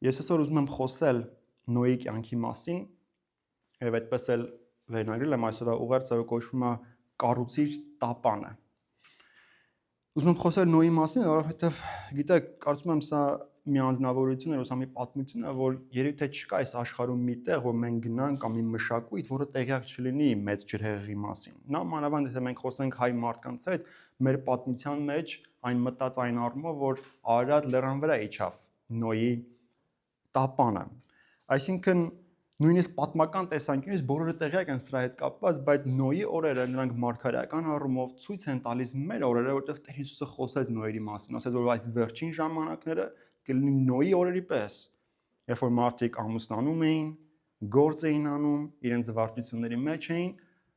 Ես այսօր ուզում եմ խոսել Նոյի կյանքի մասին, եւ այդպես էլ վերնագրել եմ այսօրվա ուղերձը, որ կոչվում է կառուցիր տապանը։ Ուզում եմ խոսել Նոյի մասին, որովհետեւ գիտեք, կարծում եմ սա մի անձնավորություն է, սա մի պատմություն է, որ երբ թե չկա այս աշխարհում մի տեղ, որ մենք գնանք կամ մի մշակույթ, որը տեղյակ չլինի մեծ ջրհեղեղի մասին։ Նա մանավանդ եթե մենք խոսենք հայ մարդկանց հետ, մեր պատմության մեջ այն մտած այն առումով, որ Արարատ լեռան վրա իջավ Նոյի տապանը։ Այսինքն նույնիսկ պատմական տեսանկյունից բոլորը տեղյակ են սրա հետ կապված, բայց Նոյի օրերը նրանք մարգարեական առումով ցույց են տալիս մեր օրերը, որտեղ Տեր Հիսուսը խոսեց Նոյի մասին, ասեց, որ այս վերջին ժամանակները կլինի Նոյի օրերի պես, երբ որ մարդիկ ամուսնանում էին, գործ էին անում, իրենց զվարճությունների մեջ էին,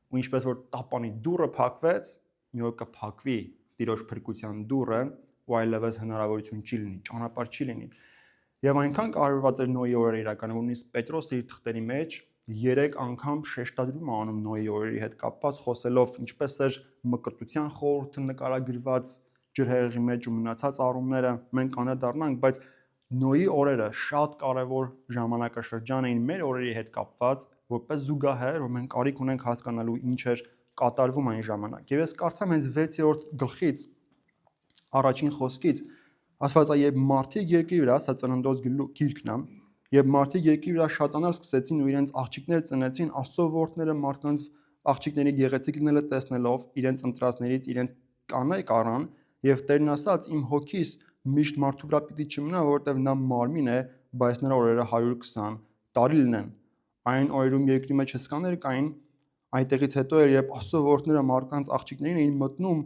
ու ինչպես որ տապանի դուռը փակվեց, մի օր կփակվի Տիրոջ փրկության դուռը, ու այլևս հնարավորություն չի լինի, ճանապարհ չի լինի։ Եվ այնքան կարևորված էր Նոյի օրերը իրականում, որ նույնիսկ Պետրոսը իր թղթերի մեջ 3 անգամ շեշտադրում անում Նոյի օրերի հետ կապված, խոսելով ինչպես էր մկրտության խորհուրդը նկարագրված ջրհեղեղի մեջ ու մնացած առումները մենք անդրադառնանք, բայց Նոյի օրերը շատ կարևոր ժամանակաշրջան էին մեր օրերի հետ կապված, որպես զուգահեռ, որ մենք կարիք ունենք հասկանալու ինչ էր կատարվում այն ժամանակ։ Եվ ես կարդամ հենց 6-րդ գլխից առաջին խոսքից ասված է, երբ մարդիկ երկրի վրա, սա ծննդոց գիրքն է, երբ մարդիկ երկրի վրա շատանալ սկսեցին ու իրենց աղջիկներ ծնեցին, Աստծո որդները մարդկանց աղջիկների գեղեցիկ լինելը տեսնելով, իրենց ընտրածներից իրենց կանայք առան, եւ Տերն ասաց, իմ հոգիս միշտ մարդու վրա պիտի չմնա, որովհետեւ նա մարմին է, բայց նրա օրերը 120 տարի լինեն։ Այն օրերում երկրի մեջ հսկաներ կային, այնտեղից հետո էր, երբ Աստծո որդները մարդկանց աղջիկներին էին մտնում,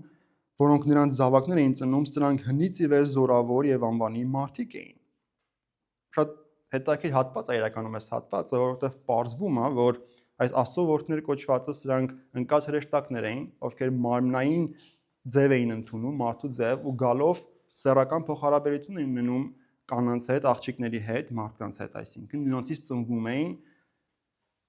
որոնք նրանց զավակներ էին ծնում, սրանք հնից ի վեր զորավոր եւ անվանի մարդիկ էին։ Շատ հետաքրքիր հատված է իրականում այս հատվածը, որովհետեւ պարզվում է, որ այս Աստծո որդներ կոչվածը սրանք ընկած հրեշտակներ էին, ովքեր մարմնային ձև էին ընդունում, մարդու ձև, ու գալով սեռական փոխհարաբերություն էին ունենում կանանց հետ, աղջիկների հետ, մարդկանց հետ, այսինքն նրանցից ծնվում էին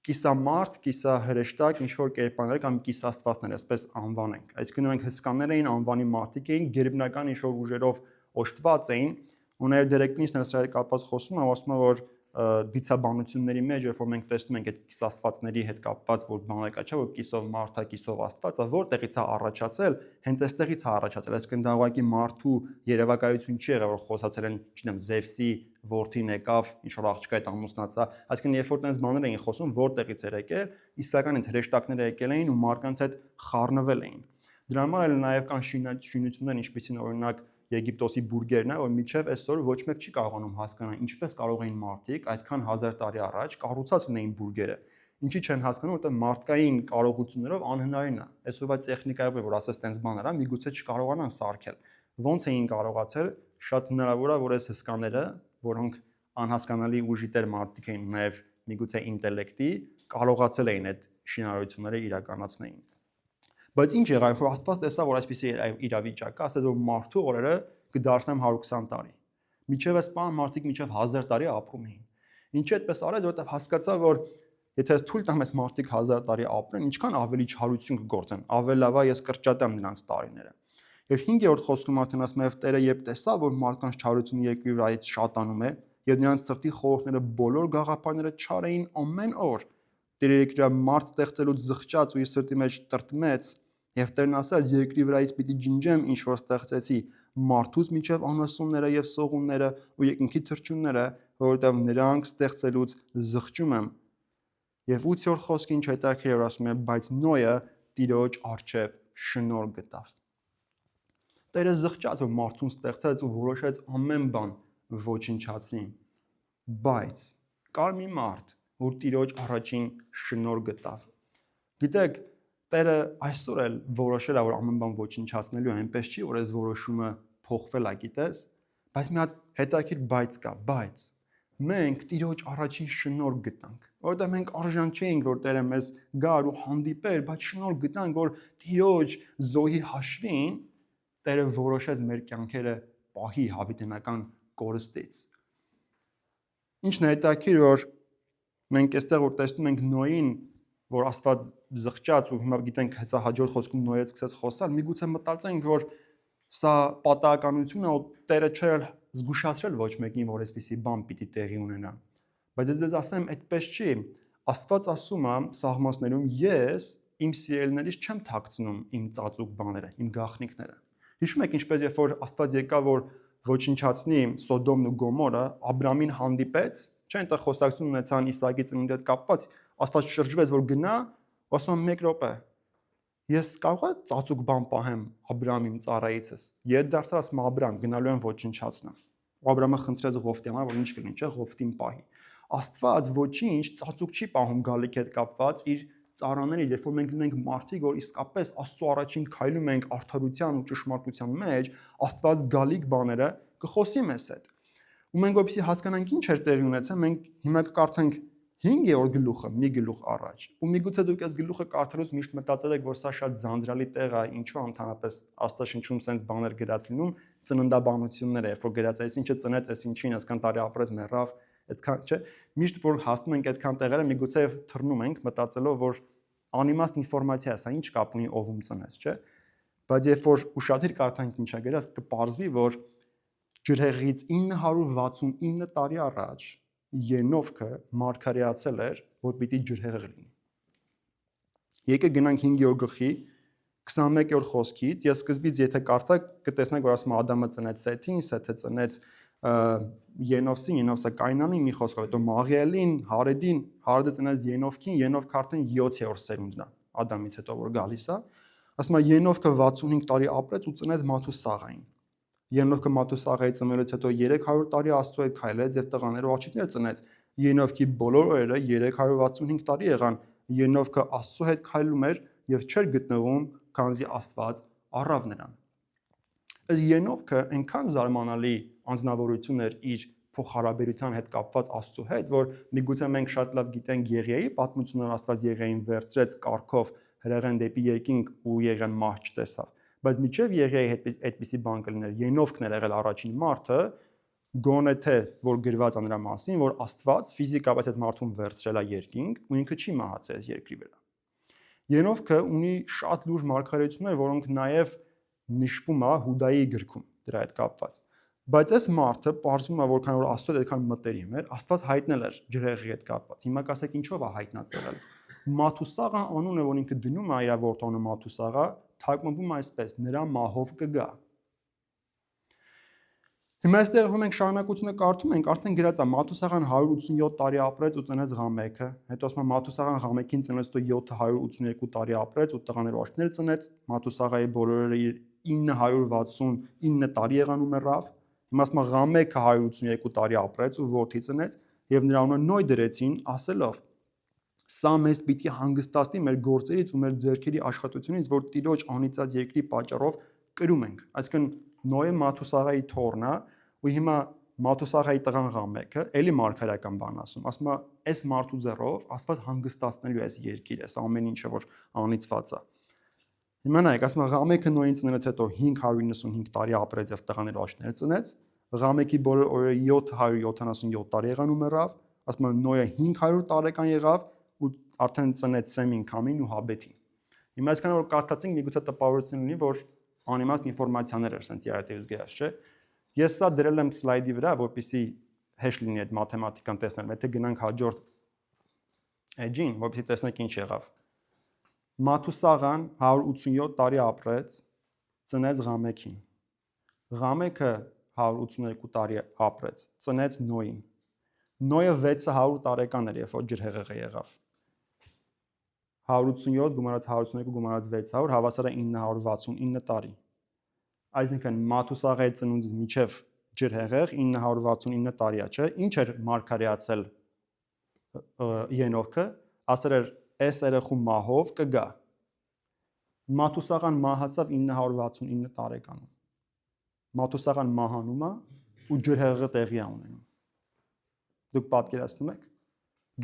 կիսամարդ, կիսահրեշտակ, ինչ որ կերպարներ կամ կիսաստվածներ, այսպես անվանենք։ Այսինքն նրանք հսկաներ էին, անվանի մարդիկ էին, գերբնական ինչ որ ուժերով օժտված էին, ու նաև դերեկտինիսն սրա հետ կապված խոսում է, ասում է, որ դիցաբանությունների մեջ, երբ որ մենք տեսնում ենք այդ կիսաստվածների հետ կապված, որ բանակա չէ, որ կիսով մարդ է, կիսով աստված է, որտեղից է առաջացել, հենց այստեղից է առաջացել, այսինքն դա ուղղակի մարդու երևակայություն չի եղել, որ խոսացել են, չնեմ, Զևսի որդին եկավ, ինչ որ աղջկա հետ ամուսնացա, այսինքն երբ որ տես բաներ էին խոսում, որտեղից էր եկել, իսկական այդ հրեշտակները եկել էին ու մարդկանց հետ խառնվել էին։ Դրա համար էլ նաև կան շինություններ, ինչպիսին օրինակ Եգիպտոսի բուրգերն է, որ մինչև այսօր ոչ մեկ չի կարողանում հասկանալ ինչպես կարող էին մարդիկ այդքան 1000 տարի առաջ կառուցած լինեին բուրգերը։ Ինչի չեն հասկանում, որտեղ մարդկային կարողություններով անհնարին է։ Այսօրվա տեխնիկայով որ ասես տենց բաներ է, միգուցե չկարողանան սարքել։ Ոնց էին կարողացել, շատ հնարավոր է, որ այս հսկաները, որոնք անհասկանալի ուժի տեր մարդիկ էին, նաև միգուցե ինտելեկտի, կարողացել էին այդ շինարարությունները իրականացնեին։ Բայց ինչ եղավ, որ Աստված տեսավ, որ այսպիսի իրավիճակ կա, ասեց, որ մարդու օրերը կդարձնեմ 120 տարի։ Միջև այս բան մարդիկ միջև 1000 տարի ապրում էին։ Ինչի այդպես արեց, որովհետև հասկացա, որ եթե ես թույլ տամ այս մարդիկ 1000 տարի ապրեն, ինչքան ավելի չարություն կգործեն, ավելի լավ է ես կրճատեմ նրանց տարիները։ Եվ 5-րդ խոսքում արդեն ասում է, եւ Տերը երբ տեսավ, որ մարդկանց չարությունը երկրի վրայից շատանում է, եւ նրանց սրտի խորհուրդները բոլոր գաղափարները չար էին ամեն օր, Տերը երկրի մարդ ստեղծելուց զղջաց ու իր սրտի մեջ տրտմեց, եւ Տերն ասաց, երկրի վրայից պիտի ջնջեմ, ինչ որ ստեղծեցի, մարդուց միջև անասունները եւ սողունները ու երկնքի թռչունները, որովհետեւ նրանք ստեղծելուց զղջում եմ։ Եվ 8-րդ խոսքը ինչ հետաքրքիր է, ասում է, բայց Նոյը Տիրոջ առջև շնորհ գտավ։ Տերը զղջաց, որ մարդուն ստեղծեց ու որոշեց ամեն բան ոչնչացնի, բայց կար մի մարդ, որ Տիրոջ առաջին շնորհ գտավ։ Գիտեք, Տերը այսօր էլ որոշել է, որ ամեն բան ոչնչացնելու է, այնպես չի, որ այս որոշումը փոխվել է, գիտես, բայց մի հատ հետաքրքիր բայց կա, բայց մենք Տիրոջ առաջին շնորհ գտանք, որովհետև մենք արժան չէինք, որ Տերը մեզ գար ու հանդիպեր, բայց շնորհ գտանք, որ Տիրոջ զոհի հաշվին Տերը որոշեց մեր կյանքերը պահի հավիտենական կորստից։ Ինչն է հետաքրքիր, որ մենք այստեղ որ տեսնում ենք Նոյին, որ Աստված զղջաց ու հիմա գիտենք հեսա հաջորդ խոսքում Նոյից սկսեց խոսալ, միգուցե մտածենք, որ սա պատահականություն է, ու Տերը չէր զգուշացրել ոչ մեկին, որ այսպիսի բան պիտի տեղի ունենա։ Բայց ես ձեզ ասեմ, այդպես չի։ Աստված ասում է Սաղմոսներում, ես իմ սիրելիներից չեմ թաքցնում իմ ծածուկ բաները, իմ գաղտնիքները։ Հիշում եք ինչպես երբ որ Աստված եկավ որ ոչնչացնի Սոդոմն ու Գոմորը, Աբրամին հանդիպեց, չէ՞, այնտեղ խոսակցություն ունեցան Իսահակի ծնունդի հետ կապված, Աստված շրջվեց որ գնա, ասում 1 րոպե։ Ես կարող եմ ծածուկ բան պահեմ Աբրամի իմ ծառայիցս։ Ետ դարձավ ասում Աբրամ, գնալու եմ ոչնչացնեմ։ Աբրամը խնդրեց Ղովտի համար, որ ինչ կլինի, չէ՞, Ղովտին պահի։ Աստված ոչինչ ծածուկ չի պահում գալիքի հետ կապված իր ծառաների, երբ որ մենք լինենք մարդիկ, որ իսկապես Աստծո առաջին քայլում ենք արդարության ու ճշմարտության մեջ, Աստված գալիք բաները կխոսի մեզ հետ։ Ու մենք որպեսզի հասկանանք ինչ էր տեղի ունեցել, մենք հիմա կկարդանք 5-րդ գլուխը, մի գլուխ առաջ։ Ու միգուցե դուք այս գլուխը կարդալուց միշտ մտածել եք, որ սա շատ ձանձրալի տեղ է, ինչու ընդհանրապես Աստվածաշնչում sense բաներ գրած լինում, ծննդաբանություններ է, որ գրած է, այսինչը ծնեց, այսինչին այսքան տարի ապրեց, մեռավ, այդքան, չէ։ Միշտ որ հասնում ենք այդքան տեղերը, միգուցե թռնում ենք մտածելով, որ անիմաստ ինֆորմացիա է, սա ինչ կապ ունի ով ում ծնեց, չէ։ Բայց երբ որ ուշադիր կարդանք ինչա գրած, կպարզվի, որ ջրհեղից 969 տարի առաջ Ենովքը մարգարեացել էր, որ պիտի ջրհեղեղ լինի։ Եկեք գնանք 5-րդ գլխի 21-րդ խոսքից, ես սկզբից եթե կարդակ կտեսնեք, որ ասում Ադամը ծնեց Սեթին, Սեթը ծնեց Ենովսին, Ենովսը Կայնանին, մի խոսքով, հետո Մաղիելին, Հարեդին, Հարեդը ծնեց Ենովքին, Ենովքը արդեն 7-րդ սերունդն է Ադամից հետո որ գալիս է։ Ասում է Ենովքը 65 տարի ապրեց ու ծնեց Մաթուսաղային։ Ենովքը Մաթուսաղայի ծնվելուց հետո 300 տարի Աստծո հետ քայլեց եւ տղաներ ու աղջիկներ ծնեց։ Ենովքի բոլոր օրերը 365 տարի եղան։ Ենովքը Աստծո հետ քայլում էր եւ չէր գտնվում, քանզի Աստված առավ նրան։ Այս Ենովքը այնքան զարմանալի անձնավորություն էր իր փոխհարաբերության հետ կապված Աստծո հետ, որ միգուցե մենք շատ լավ գիտենք Եղիայի պատմությունը, Աստված Եղիային վերցրեց կառքով հրեղեն դեպի երկինք ու Եղիան մահ չտեսավ։ Բայց միջև Եղիայի հետ այդպիսի բան կլիներ, Ենովքն էր եղել առաջին մարդը, գոնե թե որ գրված է նրա մասին, որ Աստված ֆիզիկապես այդ մարդուն վերցրել է երկինք ու ինքը չի մահացել երկրի վրա։ Ենովքը ունի շատ լուրջ մարգարեություններ, որոնք նաև նշվում է Հուդայի գրքում դրա հետ կապված։ Բայց այս մարդը պարզվում է, որքան որ Աստծո այդքան մտերիմ էր, Աստված հայտնել էր ջրհեղեղի հետ կապված։ Հիմա կասեք ինչով է հայտնած եղել։ Մաթուսաղը անունը, որ ինքը դնում է իր որդոնը Մաթուսաղը, թարգմանվում է այսպես. նրա մահով կգա։ Հիմա այստեղ որ մենք շարունակությունը կարդում ենք, արդեն գրած է Մաթուսաղան 187 տարի ապրեց ու ծնեց Ղամեքը, հետո ասում է Մաթուսաղան Ղամեքին ծնեց, հետո 782 տարի ապրեց ու տղաներ ու աղջիկներ ծնեց, Մաթուսաղայի բոլորը իր 969 տարի եղան ու մեռավ։ Հիմա ասում է Ղամեքը 182 տարի ապրեց ու որդի ծնեց եւ նրա անունը Նոյ դրեցին, ասելով. Սա մեզ պիտի հանգստացնի մեր գործերից ու մեր ձեռքերի աշխատությունից, որ Տիրոջ անիծած երկրի պատճառով կրում ենք։ Այսինքն Նոյը Մաթուսաղայի թոռն է ու հիմա Մաթուսաղայի տղան Ղամեքը, էլի մարգարեական բան ասում է, այս մարդու ձեռով Աստված հանգստացնելու է այս երկիրը, այս ամեն ինչը որ անիծված է։ Հիմա նայեք, ասում է Ղամեքը Նոյին ծնելուց հետո 595 տարի ապրեց եւ տղաներ ու աղջիկներ ծնեց։ Ղամեքի բոլոր օրերը 777 տարի եղան ու մեռավ։ Ասում է Նոյը 500 տարեկան եղավ ու արդեն ծնեց Սեմին, Քամին ու Հաբեթին։ Հիմա այսքան որ կարդացինք, միգուցե տպավորություն լինի, որ անիմաստ ինֆորմացիաներ էր sense երիտևից գրած, չէ։ Ես սա դրել եմ սլայդի վրա, որպեսզի հեշտ լինի այդ մաթեմատիկան տեսնել։ Եթե գնանք հաջորդ էջին, որպեսզի տեսնենք ինչ եղավ։ Մաթուսաղան 187 տարի ապրեց, ծնեց Ղամեքին։ Ղամեքը 182 տարի ապրեց, ծնեց Նոյին։ Նոյը 600 տարեկան էր, երբ որ ջրհեղեղը եղավ։ 187 գումարած 182 գումարած 600 հավասար է 969 տարի։ Այսինքն Մաթուսաղայի ծնունդից մինչև ջրհեղեղ 969 տարի է, չէ՞։ Ինչ էր մարգարեացել Ենովքը, ասել էր այս երեխու մահով կգա։ Մաթուսաղան մահացավ 969 տարեկանում։ Մաթուսաղան մահանում է ու ջրհեղեղը տեղի է ունենում։ Դուք պատկերացնում եք,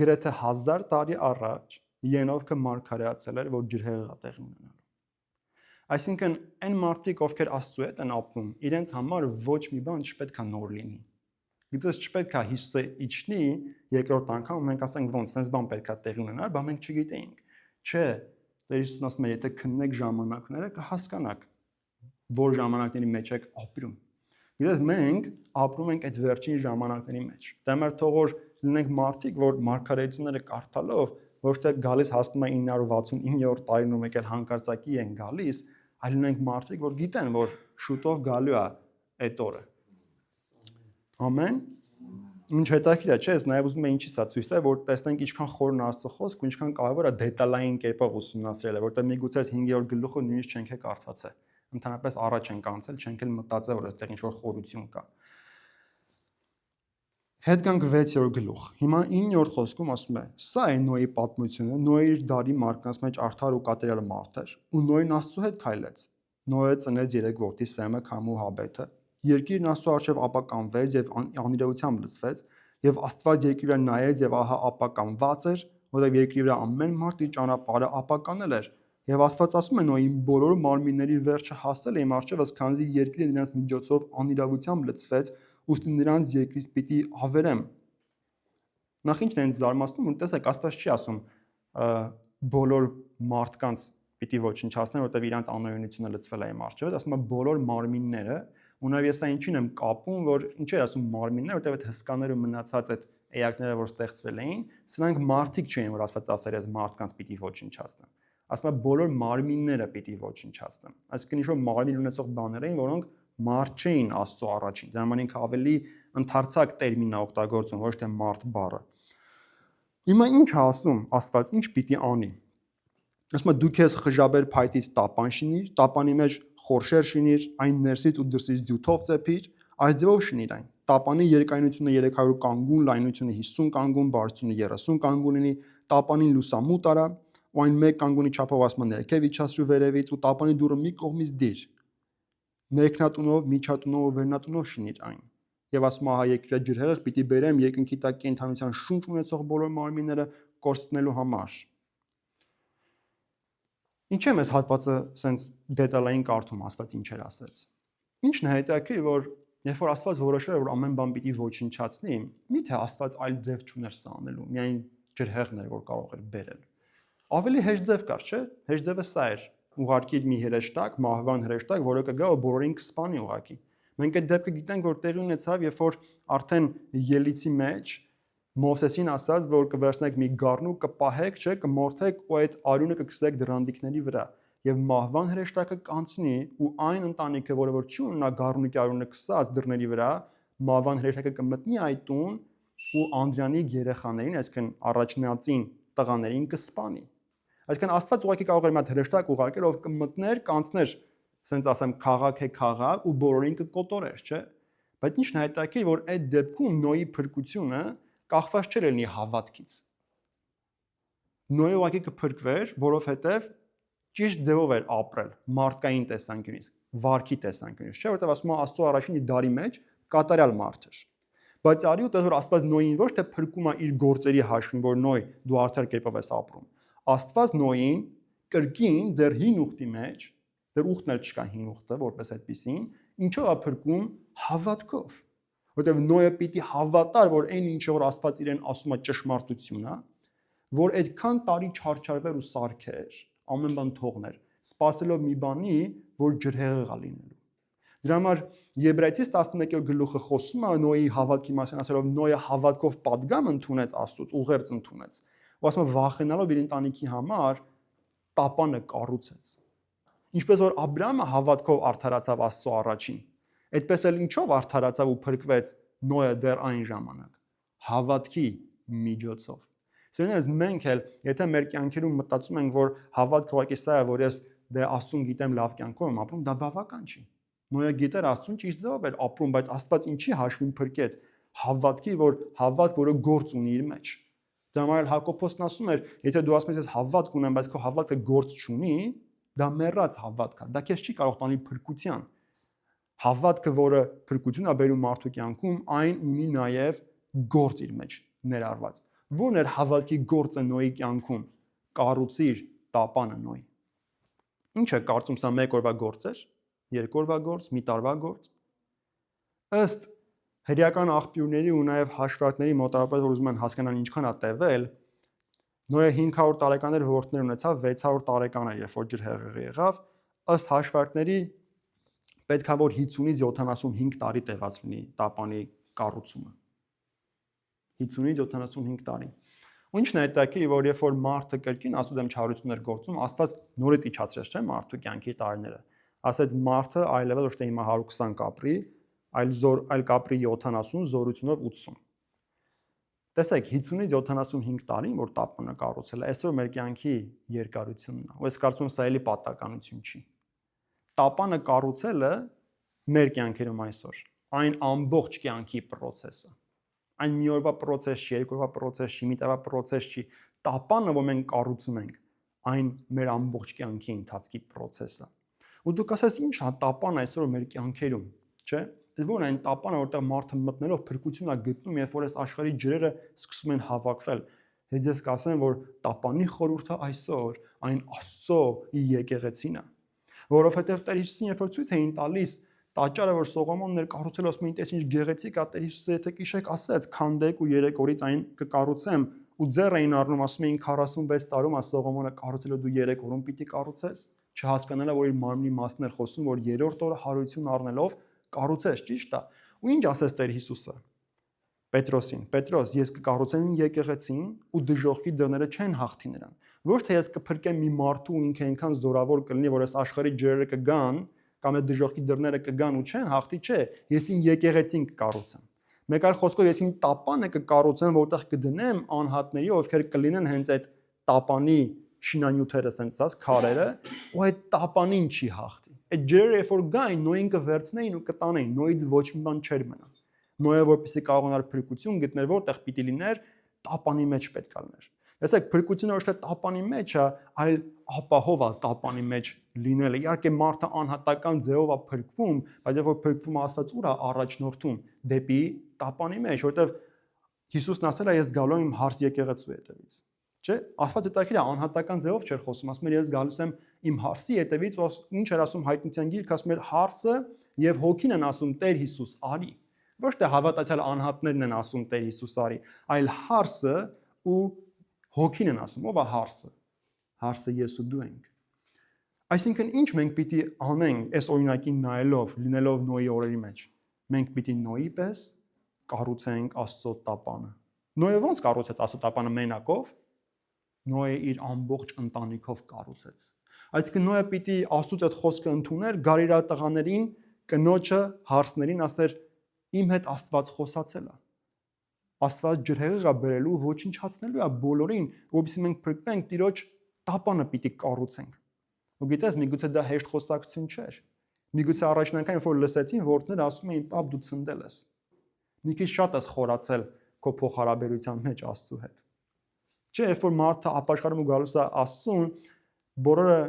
գրեթե 1000 տարի առաջ Ենովքը մարգարեացել էր, որ ջրհեղեղը տեղի ունենալու։ Այսինքն այն մարդիկ, ովքեր Աստծո հետ են ապրում, իրենց համար ոչ մի բան չպետք է նոր լինի։ Գիտես չպետք է Հիսուսը իջնի երկրորդ անգամ մենք ասենք ոնց sense բան պետք է տեղի ունենար, բա մենք չգիտեինք։ Չէ, Տեր Հիսուսն ասում է, եթե քննեք ժամանակները, կհասկանաք, որ ժամանակների մեջ եք ապրում։ Գիտես, մենք ապրում ենք այդ վերջին ժամանակների մեջ։ Դեմեր թողոր լինենք մարդիկ, որ մարգարեությունները կարդալով ոչ թե գալիս հասնում է 969-րդ տարին ու մեկ էլ հանկարծակի են գալիս, այլ լինենք մարդիկ, որ գիտեն, որ շուտով գալու է այդ օրը։ Ամեն։ Ինչ հետաքրքիր է, չէ՞, ես նաև ուզում եմ ինչի սա ցույց տա, որ տեսնենք ինչքան խորն Աստծո խոսքը, ինչքան կարևոր է դետալային կերպով ուսումնասիրելը, որտեղ միգուցե 5-րդ գլուխը նույնիսկ չենք կարդացել։ Ընդհանրապես առաջ ենք անցել, չենք էլ մտածել, որ այստեղ ինչ-որ խորություն կա։ Հետ գանք 6-րդ գլուխ։ Հիմա 9-րդ խոսքում ասում է. «Սա է Նոյի պատմությունը, Նոյի իր դարի մարդկանց մեջ արդար ու կատարյալ մարդ էր, ու Նոյն Աստծո հետ քայլեց։ Նոյը ծնեց 3 որդի՝ Սեմը, Քամը ու Հաբեթը։ Երկիրն Աստծո առջև ապականվեց եւ անիրավությամբ լցվեց, եւ Աստված երկրի վրա նայեց եւ ահա ապականված էր, որովհետեւ երկրի վրա ամեն մարդ իր ճանապարհը ապականել էր։ Եվ Աստված ասում է Նոյին. բոլոր մարմինների վերջը հասել է իմ առջևս, քանզի երկիրը նրանց միջոցով անիրավությամբ լցվեց, ուստի նրանց երկրից պիտի ավերեմ»։ Նախ ինչն է ինձ զարմացնում, որ տեսեք, Աստված չի ասում բոլոր մարդկանց պիտի ոչնչացնեն, որովհետև իրանց անօրենությունը լցվել է իմ առջևս, ասում է բոլոր մարմինները, ու նաև ես այն ինչին եմ կապում, որ ինչ էր ասում մարմինները, որովհետև այդ հսկաները մնացած այդ էակները, որ ստեղծվել էին, սրանք մարդիկ չէին, որ Աստված ասել է մարդկանց պիտի ոչնչացնեմ։ Ասում է բոլոր մարմինները պիտի ոչնչացնեմ։ Այսինքն ինչ-որ մարմին ունեցող բաներ էին, որոնք մարդ չէին Աստծո առաջին։ Դրա համար ինքը ավելի ընդարձակ տերմին է օգտագործում, ոչ թե մարդ բառը։ Հիմա ինչ է ասում Աստված, ինչ պիտի անի։ Ասում է դու քեզ խժաբեր փայտից տապան շինիր, տապանի մեջ խորշեր շինիր, այն ներսից ու դրսից դյութով ծեփիր, այս ձևով շինիր այն։ Տապանի երկայնությունը 300 կանգուն, լայնությունը 50 կանգուն, բարձրությունը 30 կանգուն լինի, տապանին լուսամուտ արա, ու այն 1 կանգունի չափով ասում է ներքև իջացրու վերևից, ու տապանի դուռը մի կողմից դիր։ Ներքնատունով, միջատունով ու վերնատունով շինիր այն։ Եվ ասում է հա երկրի ջրհեղեղ պիտի բերեմ երկնքի տակ կենդանության շունչ ունեցող բոլոր մարմինները կորցնելու համար։ Ինչ է մեզ հատվածը սենց դետալային կարդում Աստված ինչ էր ասեց։ Ինչն է հետաքրքիր, որ երբ որ Աստված որոշել էր, որ ամեն բան պիտի ոչնչացնի, միթե Աստված այլ ձև չուներ սա անելու, միայն ջրհեղներ, որ կարող էր բերել։ Ավելի հեշտ ձև կար, չէ՞։ Հեշտ ձևը սա էր։ Ուղարկի մի հրեշտակ, մահվան հրեշտակ, որը կգա ու բոլորին կսպանի ուղարկի։ Մենք այդ դեպքը գիտենք, որ տեղի ունեցավ, երբ որ արդեն ելիցի մեջ Մովսեսին ասաց, որ կվերցնեք մի գառնու, կպահեք, չէ, կմորթեք ու այդ արյունը կգցեք դռանդիկների վրա եւ մահվան հրեշտակը կանցնի ու այն ընտանիքը, որը որ չի ունենա գառնու արյունը կսած դռների վրա, մահվան հրեշտակը կմտնի այդ տուն ու Անդրյանի երեխաներին, այսինքն առաջնածին տղաներին կսպանի։ Այսինքն Աստված ուղղակի կարող էր մի հատ հրեշտակ ուղարկել, ով կմտներ, կանցներ, ասենց ասեմ, քաղաք է քաղաք ու բոլորին կկոտորեր, չէ։ Բայց ինչն է հետաքրքիր, որ այդ դեպքում Նոյի փրկությունը կախված չէր լինի հավատքից։ Նոյը ուղղակի կփրկվեր, որովհետև ճիշտ ձևով էր ապրել մարդկային տեսանկյունից, վարքի տեսանկյունից, չէ, որովհետև ասում է Աստծո առաջին դարի մեջ կատարյալ մարդ էր։ Բայց արի ու տես որ Աստված Նոյին ոչ թե փրկում է իր գործերի հաշվին, որ Նոյ դու արդար կերպով ես ապրում։ Աստված Նոյին կրկին դեռ հին ուխտի մեջ, դեռ ուխտն էլ չկա հին ուխտը, որպես այդպեսին, ինչով է փրկում հավատքով։ Որտեղ Նոյը պիտի հավատար, որ այն ինչը որ Աստված իրեն ասում է ճշմարտություն է, որ այդքան տարի չարչարվեր ու սարքեր, ամեն բան թողներ, սпасելով մի բանի, որ ջրհեղեղ է լինելու։ Դրա համար Եբրայեցիս 11-րդ գլուխը խոսում է Նոյի հավատքի մասին, ասելով Նոյը հավատքով պատգամ ընդունեց Աստծուց, ուղերձ ընդունեց։ Ու ասում է վախենալով իր ընտանիքի համար տապանը կառուցեց։ Ինչպես որ Աբրահամը հավատքով արդարացավ Աստծո առաջին, այդպես էլ ինչով արդարացավ ու փրկվեց Նոյը դեռ այն ժամանակ։ Հավատքի միջոցով։ Սրանից մենք էլ, եթե մեր կյանքերում մտածում ենք, որ հավատքը ուղղակի սա է, որ ես դե Աստծուն գիտեմ, լավ կյանքով եմ ապրում, դա բավական չի։ Նոյը գիտեր Աստծուն ճիշտ ձևով էր ապրում, բայց Աստված ինչի հաշվին փրկեց հավատքի, որ հավատ, որը գործ ունի իր մեջ։ Դա համար Հակոբոսն ասում էր, եթե դու ասում ես ես հավատք ունեմ, բայց քո հավատքը գործ չունի, դա մեռած հավատք է, դա քեզ չի կարող տանի փրկության։ Հավատքը, որը փրկություն է բերում մարդու կյանքում, այն ունի նաև գործ իր մեջ ներառված։ Որն էր հավատքի գործը Նոյի կյանքում։ Կառուցիր տապանը Նոյ։ Ինչ է կարծում սա մեկ օրվա գործ էր, երկու օրվա գործ, մի տարվա գործ։ Ըստ հրեական աղբյուրների ու նաև հաշվարկների մոտավորապես որ ուզում են հասկանալ ինչքան է տևել, Նոյը 500 տարեկան էր, որդիներ ունեցավ, 600 տարեկան էր, երբ որ ջրհեղեղը եղավ, ըստ հաշվարկների պետք է որ 50-ից 75 տարի տևած լինի տապանի կառուցումը։ 50-ից 75 տարի։ Ու ինչն է հետաքրքիր, որ երբ որ մարդը կրկին Աստծո դեմ չարություններ գործում, Աստված նորից իջացրեց, չէ՞, մարդու կյանքի տարիները։ Ասեց մարդը այլևս ոչ թե հիմա 120 կապրի, այլ կապրի 70, զորությունով 80։ Տեսեք, 50-ից 75 տարին, որ տապանը կառուցել է, այսօր մեր կյանքի երկարությունն է։ Ու ես կարծում եմ սա էլի պատահականություն չի։ Տապանը կառուցելը մեր կյանքերում այսօր այն ամբողջ կյանքի process-ը։ Այն մի օրվա process չի, երկու օրվա process չի, մի տարվա process չի։ Տապանը, որ մենք կառուցում ենք, այն մեր ամբողջ կյանքի ընթացքի process-ը։ Ու դու կասես, ի՞նչ է տապանը այսօր մեր կյանքերում, չէ՞։ Ո՞րն է այն տապանը, որտեղ մարդը մտնելով փրկություն է գտնում, երբ որ այս աշխարհի ջրերը սկսում են հավաքվել։ Ես կասեմ, որ տապանի խորհուրդը այսօր այն Աստծո եկեղեցին է, որովհետև Տեր Հիսուսին երբ որ ցույց էին տալիս տաճարը, որ Սողոմոնն էր կառուցել, ասում էին, տես ինչ գեղեցիկ է, Տեր Հիսուսը եթե կիշեք ասեց, քանդեք ու 3 օրից այն կկառուցեմ, ու ձեռ էին առնում, ասում էին 46 տարում է Սողոմոնը կառուցել, ու դու 3 օրում պիտի կառուցես, չհասկանալը, որ իր մարմնի մասն էր խոսում, որ 3-րդ օրը հարություն առնելով կառուցես, ճիշտ է։ Ու ինչ ասեց Տեր Հիսուսը Պետրոսին. Պետրոս, ես կկառուցեմ իմ եկեղեցին ու դժոխքի դռները չեն հաղթի նրան։ Ոչ թե ես կփրկեմ մի մարդու ու ինքը այնքան զորավոր կլինի, որ այս աշխարհի ջրերը կգան, կամ այս դժոխքի դռները կգան ու չեն հաղթի, չէ, ես իմ եկեղեցին կկառուցեմ։ Մեկ այլ խոսքով ես իմ տապանը կկառուցեմ, որտեղ կդնեմ անհատների, ովքեր կլինեն հենց այդ տապանի շինանյութերը, sense քարերը, ու այդ տապանին չի հաղթի։ Այդ ջրերը երբ որ գային, Նոյին կվերցնեին ու կտանեին, Նոյից ոչ մի բան չէր մնա։ Նոյը որպեսզի կարողանար փրկություն գտնել, որտեղ պիտի լիներ, տապանի մեջ պետք է լիներ։ Տեսեք, փրկությունը ոչ թե տապանի մեջ է, այլ ապահով է տապանի մեջ լինելը։ Իհարկե մարդը անհատական ձևով է փրկվում, բայց երբ որ փրկվում է Աստված ուր է առաջնորդում դեպի տապանի մեջ, որտեղ Հիսուսն ասել է ես գալու եմ իմ հարս եկեղեցու հետևից։ Չէ՞, Աստված հետաքրիր է անհատական ձևով չէր խոսում, ասում էր ես գալուս եմ իմ հարսի հետևից, ու ինչ էր ասում Հայտնության գիրքը, ասում էր հարսը եւ հոգին են ասում Տեր Հիսուս արի։ Ոչ թե հավատացյալ անհատներն են ասում Տեր Հիսուս արի, այլ հարսը ու հոգին են ասում, ով է հարսը։ Հարսը ես ու դու ենք։ Այսինքն ինչ մենք պիտի անենք այս օրինակին նայելով, լինելով Նոյի օրերի մեջ։ Մենք պիտի Նոյի պես կառուցենք Աստծո տապանը։ Նոյը ո՞նց կառուցեց Աստծո տապանը մենակով։ Նոյը իր ամբողջ ընտանիքով կառուցեց։ Այսինքն Նոյը պիտի Աստծուց այդ խոսքը ընդուներ, գար իր տղաներին, կնոջը, հարսներին, ասեր իմ հետ Աստված խոսացել է։ Աստված ջրհեղեղ է բերելու, ոչնչացնելու է բոլորին, որովհետեւ մենք փրկվենք, Տիրոջ տապանը պիտի կառուցենք։ Ու գիտես, միգուցե դա հեշտ խոսակցություն չէր։ Միգուցե առաջին անգամ, երբ որ լսեցին, որդները ասում էին՝ «Պապ, դու ցնդել ես»։ Մի քիչ շատ ես խորացել քո փոխհարաբերության մեջ Աստծո հետ։ Չէ, երբ որ մարդը ապաշխարում ու գալուս է Աստծուն, բոլորը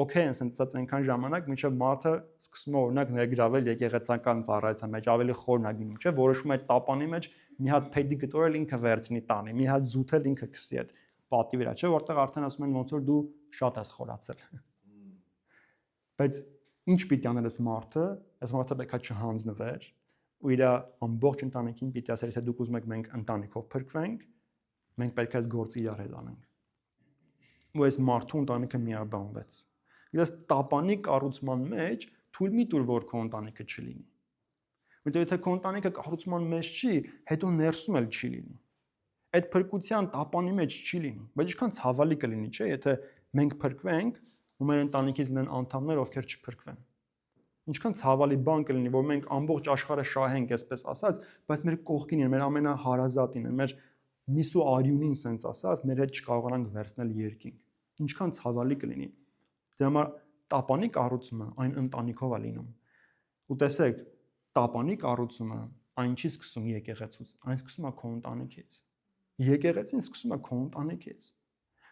օքեյ են ասած այնքան ժամանակ, մինչև մարդը սկսում է օրինակ ներգրավել եկեղեցական ծառայության մեջ, ավելի խորն է գնում, չէ, որոշում է այդ տապանի մեջ մի հատ փեդի գտորել ինքը վերցնի տանի, մի հատ զութել ինքը քսի այդ պատի վրա, չէ, որտեղ արդեն ասում են ոնց որ դու շատ ես խորացել։ Բայց ինչ պիտի անել այս մարդը պետք է չհանձնվեր ու իր ամբողջ ընտանիքին պիտի ասել, թե դուք ուզում եք մենք ընտանիքով փրկվենք, մենք պետք է այս գործը իրար հետ անենք։ Ու այս մարդու ընտանիքը միաբանվեց։ Ես տապանի կառուցման մեջ թույլ մի տուր, որ քո ընտանիքը չլինի։ Որտեղ եթե քո ընտանիքը կառուցման մեջ չի, հետո ներսում էլ չի լինի։ Այդ փրկության տապանի մեջ չի լինի, բայց ինչքան ցավալի կլինի, չէ, եթե մենք փրկվենք ու մեր ընտանիքից լինեն անդամներ, ովքեր չփրկվեն։ Ինչքան ցավալի բան կլինի, որ մենք ամբողջ աշխարհը շահենք, այսպես ասած, բայց մեր կողքին են, մեր ամենահարազատին են, մեր միսու արյունին, sense ասած, մեր հետ չկարողանանք վերցնել երկինք։ Ինչքան ցավալի կլինի։ Դրա համար տապանի կառուցումը այն ընտանիքով է լինում։ Ու տեսեք, տապանի կառուցումը այն չի սկսում եկեղեցուց, այն սկսում է քո ընտանիքից։ Եկեղեցին սկսում է քո ընտանիքից։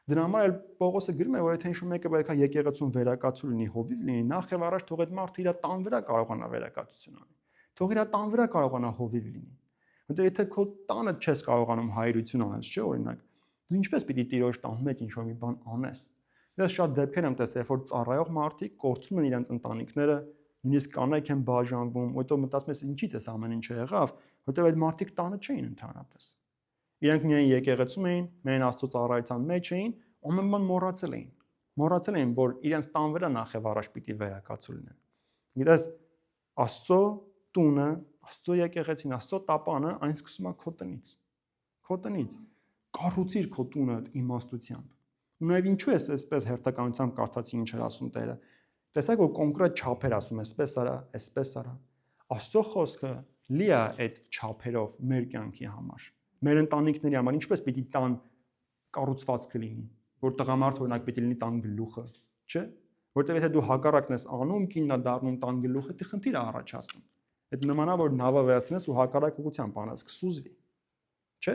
Դրա համար էլ Պողոսը գրում է, որ եթե ինչ-որ մեկը պետք է եկեղեցուն վերակացու լինի, հովիվ լինի, նախ եւ առաջ թող այդ մարդը իր տան վրա կարողանա վերակացություն անի։ Թող իր տան վրա կարողանա հովիվ լինի։ Որտեղ եթե քո տանը չես կարողանում հայրություն անես, չէ՞ օրինակ, դու ինչպես պիտի Տիրոջ տան մեջ ինչ-որ մի բան անես։ Ես շատ դեպքեր եմ տեսել, որ ծառայող մարդիկ կորցնում են իրենց ընտանիքները, նույնիսկ կանայք են բաժանվում, հետո մտածում ես ինչի՞ց էս ամեն ինչը եղավ, որտեղ այդ մարդիկ տանը չէին ընդհանրապես։ Իրենք միայն եկեղեցում էին, միայն Աստծո ծառայության մեջ էին, ամեն բան մոռացել էին, որ իրենց տան վրա նախ եւ առաջ պիտի վերակացու լինեն։ Գիտես, Աստծո տունը, Աստծո եկեղեցին, Աստծո տապանը այն սկսում է քո տնից։ Քո տնից կառուցիր քո տունը իմաստությամբ։ Ու նաև ինչու ես այսպես հերթականությամբ կարդացի ինչ էր ասում Տերը։ Տեսակ որ կոնկրետ չափեր ասում, այսպես արա, այսպես արա։ Աստծո խոսքը լի է այդ չափերով մեր կյանքի համար։ Մեր ընտանիքների համար ինչպես պիտի տան կառուցվածքը լինի, որ տղամարդ օրինակ պիտի լինի տան գլուխը, չէ՞։ Որտեղ եթե դու հակառակն ես անում, կինն է դառնում տան գլուխը, դի խնդիր է առաջացնում։ Այդ նմանա որ նավը վերցնես ու հակառակ ուղղությամբ անես, կսուզվի։ Չէ՞։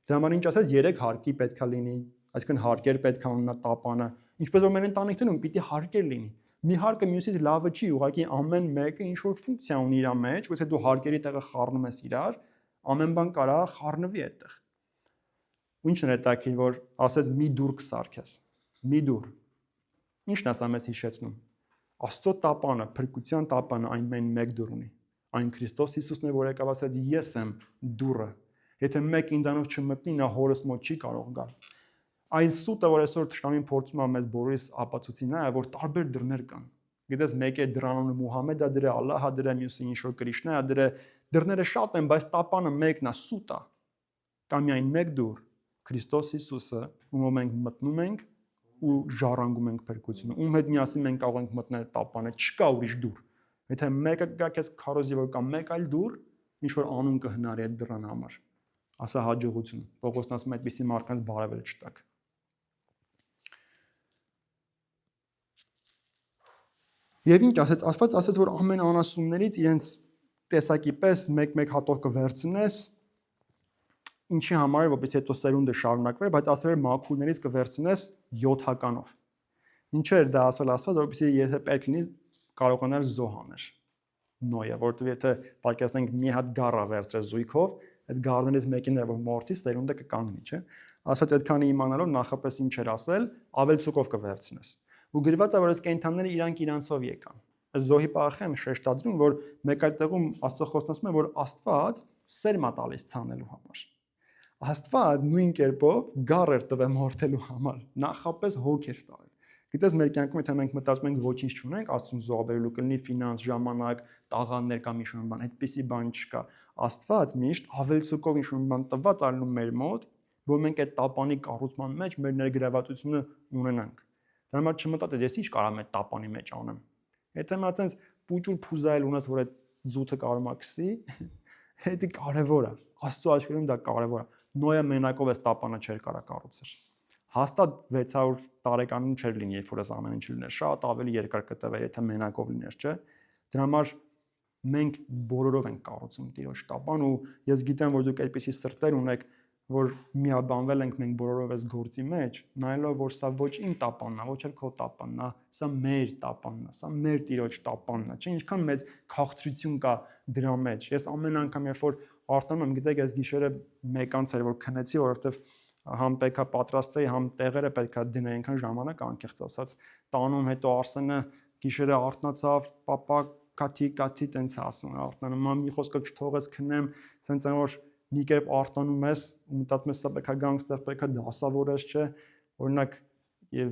Դրա համար ինչ ասած 3 հարկի պետքա լինի, այսինքն հարկեր պետքա ունենա տապանը, ինչպես որ մեր ընտանիքներում պիտի հարկեր լինի։ Մի հարկը մյուսից լավը չի, ուղղակի ամեն մեկը ինչ որ ֆունկցիա ունի իր մեջ, ու եթե դու հարկերի տեղը խառնում ես իրար, ամեն բան կարա խառնվի այդտեղ։ Ու ինչն է հետաքրքիր, որ ասես մի դուռ կսարքես։ Մի դուռ։ Ինչն է սա մեզ հիշեցնում։ Աստծո տապանը, փրկության տապանը այն մեկ դուռ ունի։ Այն Քրիստոս Հիսուսն է, որ եկավ ասաց ես եմ դուռը։ Եթե մեկ ինձանով չմտնի, նա հորս մոտ չի կարող գալ։ Այս սուտը, որ այսօր թշնամին փորձում է մեզ բոլորիս ապացուցի նա է, որ տարբեր դռներ կան։ Գիտես, մեկը դրանանը Մուհամեդը դրե, Ալլահը դրե, մյուսը ինչ որ Կրիշնա դրե, դռները շատ են, բայց տապանը մեկն է, սուտա։ Կա միայն մեկ դուռ, Քրիստոս Հիսուսը, ում մենք մտնում ենք ու ժառանգում ենք փրկությունը։ Ում հետ միասին մենք կարող ենք մտնել տապանը, չկա ուրիշ դուռ։ Եթե մեկը գա քեզ քարոզի որ կա մեկ այլ դուռ, ինչ որ անուն կհնարի այդ դռան համար։ Ասա հաջողություն։ Պողոսն ասում է այդպիսի մարդկանց բարևել չտակ։ Եվ ինչ ասեց, Աստված ասեց, որ ամեն անասուններից իրենց տեսակի պես մեկ-մեկ հատով կվերցնես, ինչի համար է, որպեսզի հետո սերունդը շարունակվեր, բայց ասել էր մաքուրներից կվերցնես 7-ականով։ Ինչ էր դա ասել Աստված, որպեսզի եթե պետք լինի կարողանար զոհաներ։ Նոյը, որտեղ եթե պատկերացնենք մի հատ գառա վերցրես զույգով, այդ գառներից մեկին է որ մորթի սերունդը կկանգնի, չէ՞։ Աստված այդքանը իմանալով նախապես ինչ էր ասել, ավելցուկով կվերցնես։ Ու գրված է, որ այս կենդանները իրանք իրանցով եկան։ Այս զոհի պահը եմ շեշտադրում, որ մեկ այլ տեղում Աստծո խոսքն ասում է, որ Աստված սերմ է տալիս ցանելու համար։ Աստված նույն կերպով գառ էր տվել մորթելու համար, նախապես հոգ էր տալել։ Գիտես, մեր կյանքում եթե մենք մտածում ենք ոչինչ չունենք, Աստծուն զոհաբերելու կլինի ֆինանս, ժամանակ, տաղանդներ կամ ինչ-որ բան, այդպիսի բան չկա։ Աստված միշտ ավելցուկով ինչ-որ բան տված ալնում մեր մոտ, որ մենք այդ տապանի կառուցման մեջ մեր ներգրավվածությունը ունենանք։ Դրա համար չմտածես, ես ինչ կարամ այդ տապանի մեջ անեմ։ Եթե մա ցենց պուճուր փուզայել ունես, որ այդ զութը կարող է քսի, դա կարևոր է։ Աստծո աչքերում դա կարևոր է։ Նոյը մենակով էս տապանը չէր կարա կառուցել։ Հաստատ 600 տարեկանում չէր լինի, երբ որ այս ամեն ինչը լիներ, շատ ավելի երկար կտևեր, եթե մենակով լիներ, չէ՞։ Դրա համար մենք բոլորով ենք կառուցում Տիրոջ տապան ու ես գիտեմ, որ դուք այդպիսի սրտեր ունեք, որ միաբանվել ենք մենք բոլորով այս գործի մեջ, նայելով որ սա ոչ իմ տապանն է, ոչ էլ քո տապանն է, սա մեր տապանն է, սա մեր Տիրոջ տապանն է, չէ՞, ինչքան մեծ քաղցրություն կա դրա մեջ։ Ես ամեն անգամ երբ որ արտանում եմ, գիտեք, այս գիշերը մեկ անց էր որ քնեցի, որովհետև համ պետքա պատրաստվեի, համ տեղերը պետքա դնեի, այնքան ժամանակ անկեղծ ասած տանում, հետո Արսենը գիշերը արթնացավ, պապա կաթի տենց ասում արթնանում, մի խոսքով չթողեց քնեմ, սենց որ մի կերպ արտանում ես ու մտածում ես սա պետքա գանք ստեղ պետքա դասավորես, չէ, օրինակ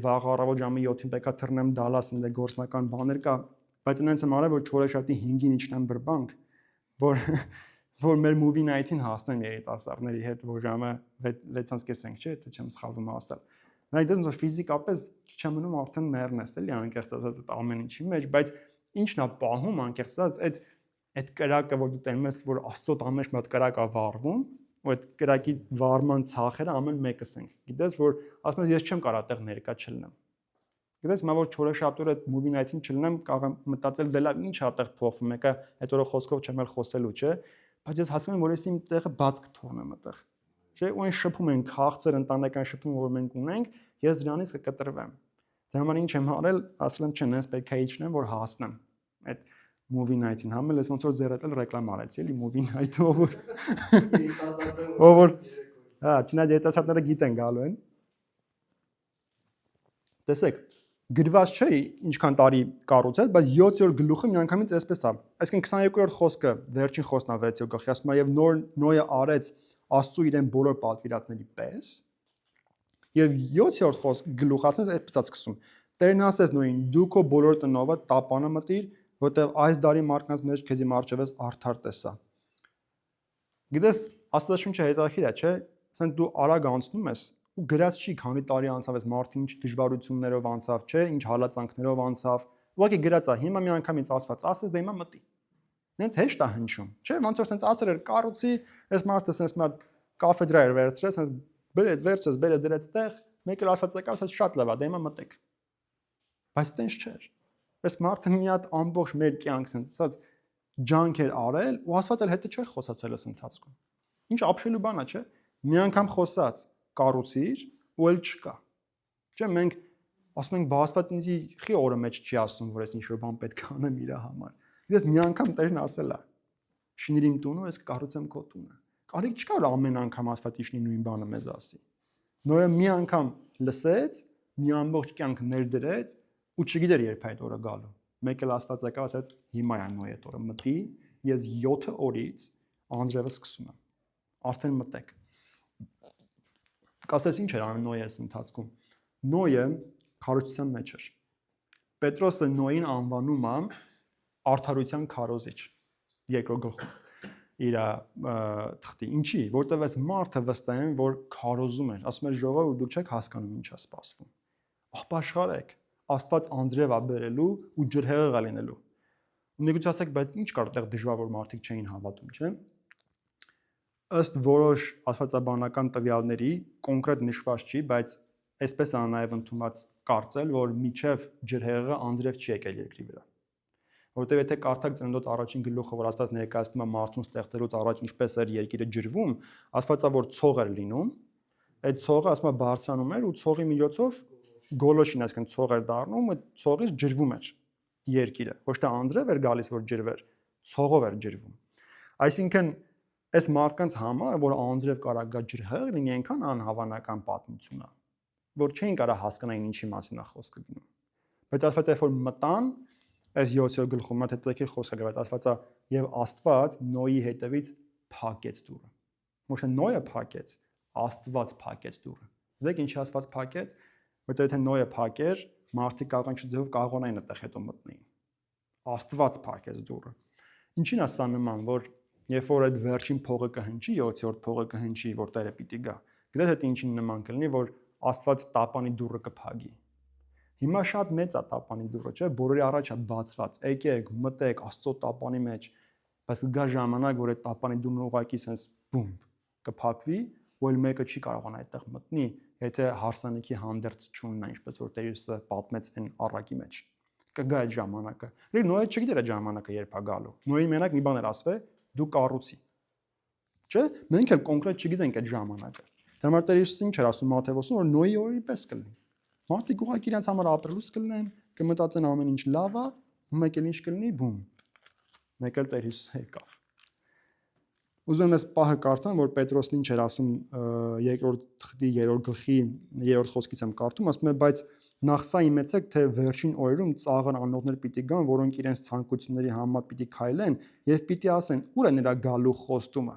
վաղ առավոտ ժամը 7-ին պետքա թռնեմ Դալաս, ինձ գործնական բաներ կա, բայց այնց եմ արել որ չորեշաբթի 5-ին իջնեմ Բրբանկ, որ մեր movie night-ին հասնեմ երիտասարդների հետ, որ ժամը 6:30 ենք, չէ, եթե չեմ սխալվում ասել։ Նա դες ոնց ֆիզիկապես չեմ մնում արդեն մեռնես, էլի անկեղծ ասած այդ ամեն ինչի մեջ, բայց ինչն է պահում անկեղծ ասած այդ կրակը, որ դու տենում ես, որ Աստծո տան մեջ մի հատ կրակ է վառվում, ու այդ կրակի վառման ցախերը ամեն մեկս ենք։ Գիտես, որ ասում ես ես չեմ կարող այդտեղ ներկա չլինեմ։ Գիտես, մա որ չորեշաբթի օրը movie night-ին չլինեմ, կարող եմ մտածել դե լավ, ինչ է այդտեղ փոխվում, եկա այդ օրը խոսքով չեմ էլ խոսելու, չէ։ Բայց ես հասկանում եմ, որ ես իմ տեղը բաց կթողնեմ այդտեղ։ Չէ, ու այն շփում են քաղցր ընտանեկան շփումը, որ մենք ունենք, ես դրանից կկտրվեմ։ Դրա համար ինչ եմ արել, ասել եմ, չնես պետք է իջնեմ, որ հասնեմ այդ movie night-ին, համել ես ոնց որ ձեր հետ էլ ռեկլամ արեցի, էլի movie night-ով որ ով որ հա, չնայած երիտասարդները գիտեն գալու են։ Տեսեք, գրված չէ ինչքան տարի կառուցել, բայց 7-րդ գլուխը միանգամից այսպես է։ Այսինքն 22-րդ խոսքը, վերջին խոսքն է 6-րդ գլխի, ասում է եւ Նոյը արեց Աստծո իրեն բոլոր պատվիրածների պես։ Եվ 7-րդ գլուխը արդեն այսպես է սկսում։ Տերն ասեց Նոյին. դու քո բոլոր տնովը տապանը մտիր, որտեղ այս դարի մարդկանց մեջ քեզի մարջևես արդար տեսա։ Գիտես, Աստվածաշունչը հետաքրքիր է, չէ՞։ Ասենք դու արագ անցնում ես ու գրած չի, քանի տարի անցավ այս մարդը ինչ դժվարություններով անցավ, չէ՞, ինչ հալածանքներով անցավ։ Ուղղակի գրած է, հիմա մի անգամից ասված, ասես դե հիմա մտի։ Նենց հեշտ է հնչում, չէ՞, ոնց որ սենց ասել էր կառուցի, այս մարդը սենց մա կաֆեդրա էր վերցրել, սենց բերեց, վերցրեց, բերեց դրեց տեղ, մեկ էլ ասված եկավ, ասած շատ լավ է, դե հիմա մտեք։ Բայց տենց չէր։ Այս մարդը մի հատ ամբողջ մեր կյանք սենց ասած ջանք էր արել ու ասված էլ հետը չէր խոսացել այս ընթացքում։ Ինչ ապշելու բան է, չէ՞։ Մի անգամ խոսած կառուցիր ու էլ չկա։ Չէ՞, մենք ասում ենք բա Աստված ինձի խի օրը մեջ չի ասում, որ ես ինչ-որ բան պետք է անեմ իր համար։ Ես մի անգամ Տերն ասել է. շինիր իմ տունը, ես կառուցեմ քո տունը։ Կարիք չկա որ ամեն անգամ Աստված իշնի նույն բանը մեզ ասի։ Նոյը մի անգամ լսեց, մի ամբողջ կյանք ներդրեց ու չգիտեր երբ այդ օրը գալու։ Մեկ էլ Աստված եկավ ասաց հիմա է Նոյի այդ օրը մտի, ես 7 օրից անձրևը սկսում եմ։ Արդեն մտեք։ Կասես ինչ էր անում Նոյը այս ընթացքում։ Նոյը քարոզության մեջ էր։ Պետրոսը Նոյին անվանում է արդարության քարոզիչ երկրորդ գլխում իր թղթի ինչի որտեղ այս մարդը վստահ են որ քարոզում էր ասում էր ժողովուրդ դուք չեք հասկանում ինչ է սպասվում աղբաշխարեք Աստված անձրև է բերելու ու ջրհեղեղ է լինելու ու նույնիսկ ասեք բայց ինչ կար այդտեղ դժվար որ մարդիկ չէին հավատում չէ ըստ որոշ աստվածաբանական տվյալների կոնկրետ նշված չի բայց այսպես է նաև ընդունված կարծել որ միջև ջրհեղեղը անձրև չի եկել երկրի վրա որտեղ եթե կարդաք ծննդոց առաջին գլուխը, որ Աստված ներկայացնում է մարդուն ստեղծելուց առաջ ինչպես էր երկիրը ջրվում, Աստվածա որ ցող էր լինում, այդ ցողը ասում է բարձրանում էր ու ցողի միջոցով գոլոշին, այսինքն ցող էր դառնում, այդ ցողից ջրվում էր երկիրը։ Ոչ թե անձրև էր գալիս, որ ջրվեր, ցողով էր ջրվում։ Այսինքն այս մարդկանց համար, որ անձրև կարա գա ջրհեղ լինի, այնքան անհավանական պատմություն է, որ չէին կարա հասկանային ինչի մասին է խոսքը գնում։ Բայց Աստված երբ որ մտան այս 7 գլխում մոտ հետաքրքիր խոսք է գրված Աստվածա եւ Աստված Նոյի հետևից փակեց դուռը։ Ոչ թե Նոյը փակեց, Աստված փակեց դուռը։ Դեք ինչի Աստված փակեց, որտեղ եթե Նոյը փակեր, մարդիկ աղանջի ձևով կարողանային այդտեղ հետո մտնեին։ Աստված փակեց դուռը։ Ինչին է սա նման, որ երբ որ այդ վերջին փողը կհնչի, 7-րդ փողը կհնչի, որ Տերը պիտի գա։ Գիտես այդ ինչին նման կլինի, որ Աստված տապանի դուռը կփակի։ Հիմա շատ մեծ է տապանի դուռը, չէ՞, բոլորի առաջ է բացված։ Եկեք, մտեք Աստծո տապանի մեջ, բայց կգա ժամանակ, որ այդ տապանի դուռը ուղղակի sense բում կփակվի, ու այլ մեկը չի կարողանա այդտեղ մտնի, եթե հարսանիքի հանդերձ չունենա, ինչպես որ Տերյուսը պատմեց այն առակի մեջ։ Կգա այդ ժամանակը։ Լի Նոյը չգիտեր այդ ժամանակը երբ է գալու։ Նոյի մենակ մի բան էր ասվել, դու կառուցի։ Չէ՞, մենք էլ կոնկրետ չգիտենք այդ ժամանակը։ Դա համար Տերյուսը ինչ էր ասում Մատթեոսում, որ Նոյի օրի պես կլինի։ Մարդիկ ուղղակի իրենց համար ապրելուց կլինեն, կմտածեն ամեն ինչ լավ է, ու մեկ էլ ինչ կլինի, բում։ Մեկ էլ Տեր Հիսուսը եկավ։ Ուզում եմ այս պահը կարդամ, որ Պետրոսն ինչ էր ասում երկրորդ թղթի 3-րդ գլխի 3-րդ խոսքից եմ կարդում, ասում է, բայց նախ սա իմեցեք, թե վերջին օրերում ծաղր անողներ պիտի գան, որոնք իրենց ցանկությունների համեմատ պիտի քայլեն եւ պիտի ասեն՝ ուր է նրա գալու խոստումը։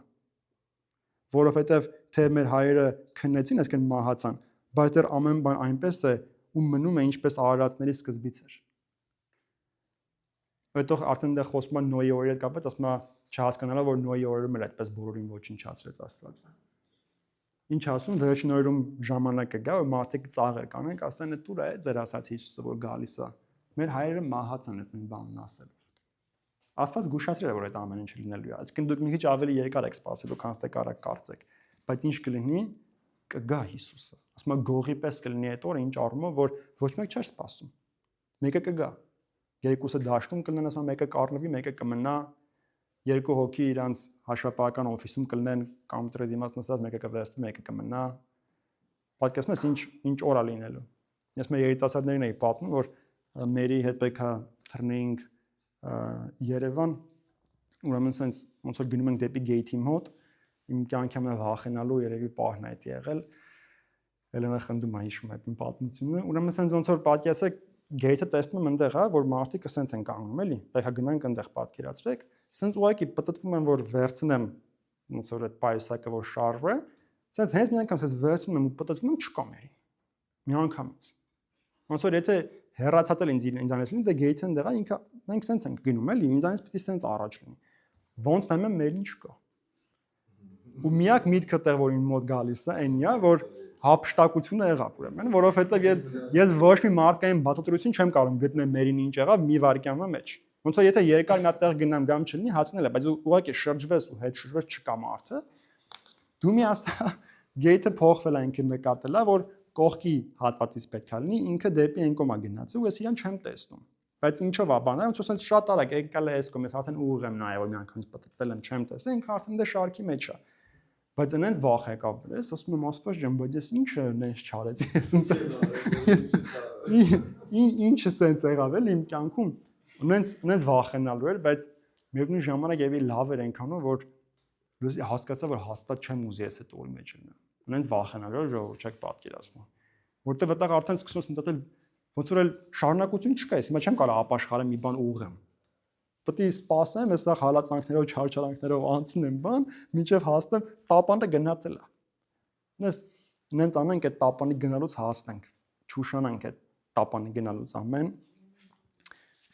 Որովհետեւ թե մեր հայրը քննեցին, այսինքն մահացան, բայց դեռ ամեն բան այնպես է ու մնում է ինչպես արարածների սկզբից էր։ Այդտեղ արդեն դեռ խոսում են Նոյի օրերի հետ կապված, ասում է չհասկանալով որ Նոյի օրերում էլ այդպես բոլորին ոչնչացրեց Աստվածը։ Ինչ ասում, վերջին օրերում ժամանակը գա, որ մարդիկ ծաղր կանենք, ասեն այդ ուր է ձեր ասած Հիսուսը որ գալիս է։ Մեր հայրերը մահացան այդ նույն բանն ասելով։ Աստված զգուշացրել է որ այդ ամեն ինչը լինելու է։ Այսինքն դուք մի քիչ ավելի երկար եք սպասելու, քան թե կարա կարծեք։ Բայց ինչ կլինի, կգա Հիսուսը։ Ասում է գողի պես կլինի այդ օրը, ինչ առումով, որ ոչ մեկ չէր սպասում։ Մեկը կգա։ Երկուսը դաշտում կլինեն, ասում մեկը կառնվի, մեկը կմնա, երկու հոգի իրանց հաշվապահական օֆիսում կլինեն, կամպյուտերի դիմաց նստած, մեկը կվերստվի, մեկը կմնա։ Պատկերացնում ես ինչ օր է լինելու։ Ես մեր երիտասարդներին էի պատմում, որ մերի հետ պետքա թռնեինք Երևան, ուրեմն sense ոնց որ գնում ենք դեպի գեյթի մոտ, իմ կյանքի ամենա վախենալու երևի պահն է այդ եղել։ Էլենա խնդում է հիշում այդ պատմությունը։ Ուրեմն sense ոնց որ պատկերացեք գեյթը տեսնում եմ այնտեղ, որ մարդիկ sense են կանգնում, էլի։ Պետքա գնանք այնտեղ պատկերացրեք, sense ուղղակի պատտվում եմ, որ վերցնեմ ոնց որ այդ պայուսակը որ շարժվի, sense հենց մի անգամ sense վերցնում եմ ու պատտվում եմ չկա մերի։ Մի անգամից։ Ոնց որ եթե հեռացած էլ ինձանից լինի, դե գեյթը ընդեղա ինքը մենք սենց ենք գնում էլի, ինձանից պետք է սենց առաջ լինի։ Ոնց նայում եմ մերին չկա։ Ու միակ միտքը տեղ որ իմ մոտ գալիս է, այնն է, որ հափշտակությունը եղավ ուրեմն, որովհետև ես ոչ մի մարդկային բացատրություն չեմ կարող գտնել մերին ինչ եղավ մի վայրկյանվա մեջ։ Ոնց որ եթե երկար մի հատ տեղ գնամ գամ չլինի, հասնել է, բայց ուղղակի շրջվես ու հետ շրջվես չկա մարդը։ Դու մի ասա գեյթը փոխվել է ինքը նկատելա, որ կողքի հատվածից պետք է լինի, ինքը դեպի այն կոմա գնացի ու ես իրան չեմ տեսնում։ Բայց ինչով է բանը, ոնց որ շատ արագ եկալ է այս կոմ, ես արդեն ուղիղ եմ նայել, որ մի անգամից պատտվել եմ, չեմ տեսել, ինքը արդեն դե շարքի մեջ է։ Բայց այնց վախ եկավ, ես ասում եմ Աստված ջան, բայց ես ինչ նենց չարեցի, ինչը սենց եղավ էլ իմ կյանքում։ Նենց վախենալու էր, բայց միևնույն ժամանակ եւի լավ էր այնքանով, որ հասկացա, որ հաստատ չեմ ուզի ես այդ օրի մեջ լինել։ Նենց վախենալու էր, ժողովուրդ չեք պատկերացնում։ Որտեղ այդտեղ արդեն սկսում ես մտածել, ոնց որ էլ շարունակություն չկա, ես հիմա չեմ կարող ապաշխարել մի բան ուղղեմ։ Պետք է սպասեմ, այսա հալածանքներով, չարչարանքներով անցնեմ բան, մինչև հասնեմ տապանը գնացել է։ Նենց անենք այդ տապանի գնալուց հասնենք, չուշանանք այդ տապանի գնալուց ամեն։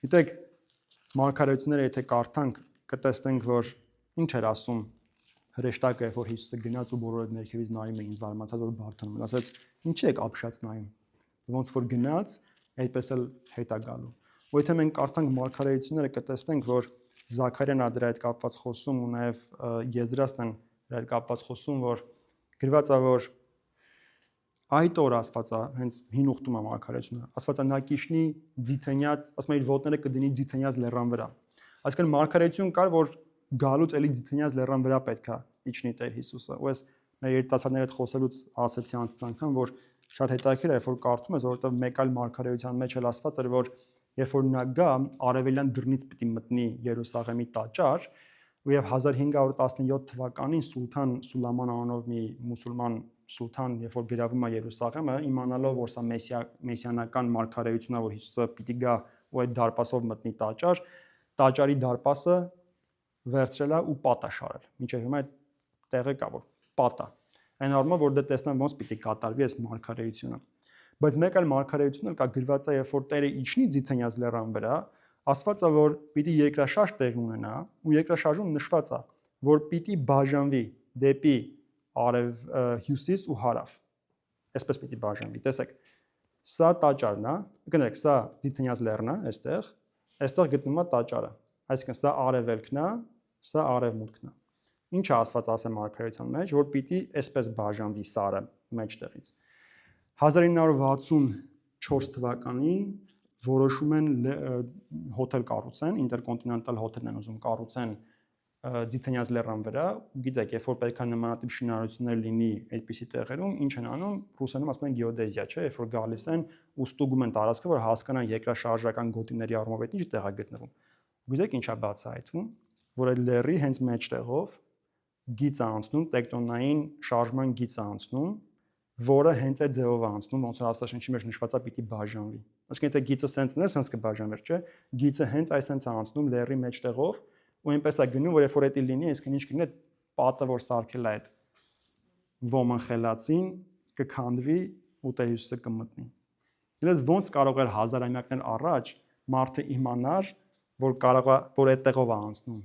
Գիտեք, մարգարեությունները եթե կարդանք, կտեսնենք, որ ինչ էր ասում հրեշտակը, որ Հիսուսը գնաց ու բոլորը ներքևից նայում էին, զարմացած որ բարթանում են, ասաց, ինչի եք ապշած նայում։ Ոնց որ գնաց, այդպես էլ հետ է գալու։ Ու եթե մենք կարդանք մարգարեությունները, կտեսնենք, որ Զաքարիան դրա հետ կապված խոսում ու նաև Եզրասն դրա հետ կապված խոսում, որ գրված է, որ այդ օր Աստվածա, հենց հին ուխտում է մարգարեությունը, Աստվածա նա կիշնի ձիթենյաց, ասում է իր ոտները կդնի ձիթենյաց լեռան վրա։ Այսինքն մարգարեություն կար, որ գալուց էլի ձիթենյաց լեռան վրա պետքա իջնի Տեր Հիսուսը։ Ու ես մեր երիտասարդների հետ խոսելուց ասեցի անգամ, որ շատ հետաքրքիր է, որ կարդում ես, որովհետև մեկ այլ մարգարեության մեջ էլ ասված էր, որ երբ որ նա գա, արևելյան դռնից պիտի մտնի Երուսաղեմի տաճար, ու եւ 1517 թվականին սուլթան Սուլեման անունով մի մուսուլման սուլթան, երբ որ գրավում է Երուսաղեմը, իմանալով, որ սա մեսիանական մարգարեությունն է, որ Հիսուսը պիտի գա ու այդ դարպասով մտնի տաճար, տաճարի դարպասը վերցրել է ու պատ է շարել։ Մինչև հիմա այդ տեղը կա, որ պատ է։ Այն առումով, որ դե տեսնեմ ոնց պիտի կատարվի այս մարգարեությունը։ Բայց մեկ այլ մարգարեություն էլ կա գրված է, երբ որ Տերը իջնի ձիթենյաց լեռան վրա, ասված է, որ պիտի երկրաշարժ տեղի ունենա, ու երկրաշարժում նշված է, որ պիտի բաժանվի դեպի արև, հյուսիս ու հարավ։ Այսպես պիտի բաժանվի։ Տեսեք, սա տաճարն է, կներեք, սա ձիթենյաց լեռն է, այստեղ գտնվում է տաճարը։ Այսինքն սա արևելքն է, սա արևմուտքն է։ Ինչ է ասված ասեմ մարգարեության մեջ, որ պիտի այսպես բաժանվի սարը մեջտեղից։ 1964 թվականին որոշում են հոթել կառուցեն, ինտերկոնտինենտալ հոթելն են ուզում կառուցեն ձիթենյաց լեռան վրա, գիտեք, երբ որ պետք է նմանատիպ շինարարություններ լինի այդպիսի տեղերում, ինչ են անում, ռուսերենում ասում են գեոդեզիա, չէ, երբ որ գալիս են ու ստուգում են տարածքը, որ հասկանան երկրաշարժական գոտիների առումով այդ ինչ տեղ է գտնվում։ Գիտեք ինչա բացահայտվում, որ այդ լեռի հենց մեջտեղով գիծ է անցնում, տեկտոնային շարժման գիծ է անցնում, որը հենց այդ ձևով է անցնում, ոնց որ Աստվածաշնչի մեջ նշված է պիտի բաժանվի։ Այսինքն եթե գիծը սենց ներ, սենց կբաժանվեր, չէ։ Գիծը հենց այս սենց է անցնում լեռի մեջտեղով, ու այնպես է գնում, որ երբ որ դա լինի, այսինքն ինչ կլինի, պատը որ սարքել է այդ ոմն խելացին, կքանդվի ու Տեր Հիսուսը կմտնի։ Դրանց ոնց կարող էր հազարամյակներ առաջ մարդը իմանար, որ կարող է, որ այդտեղով է անցնում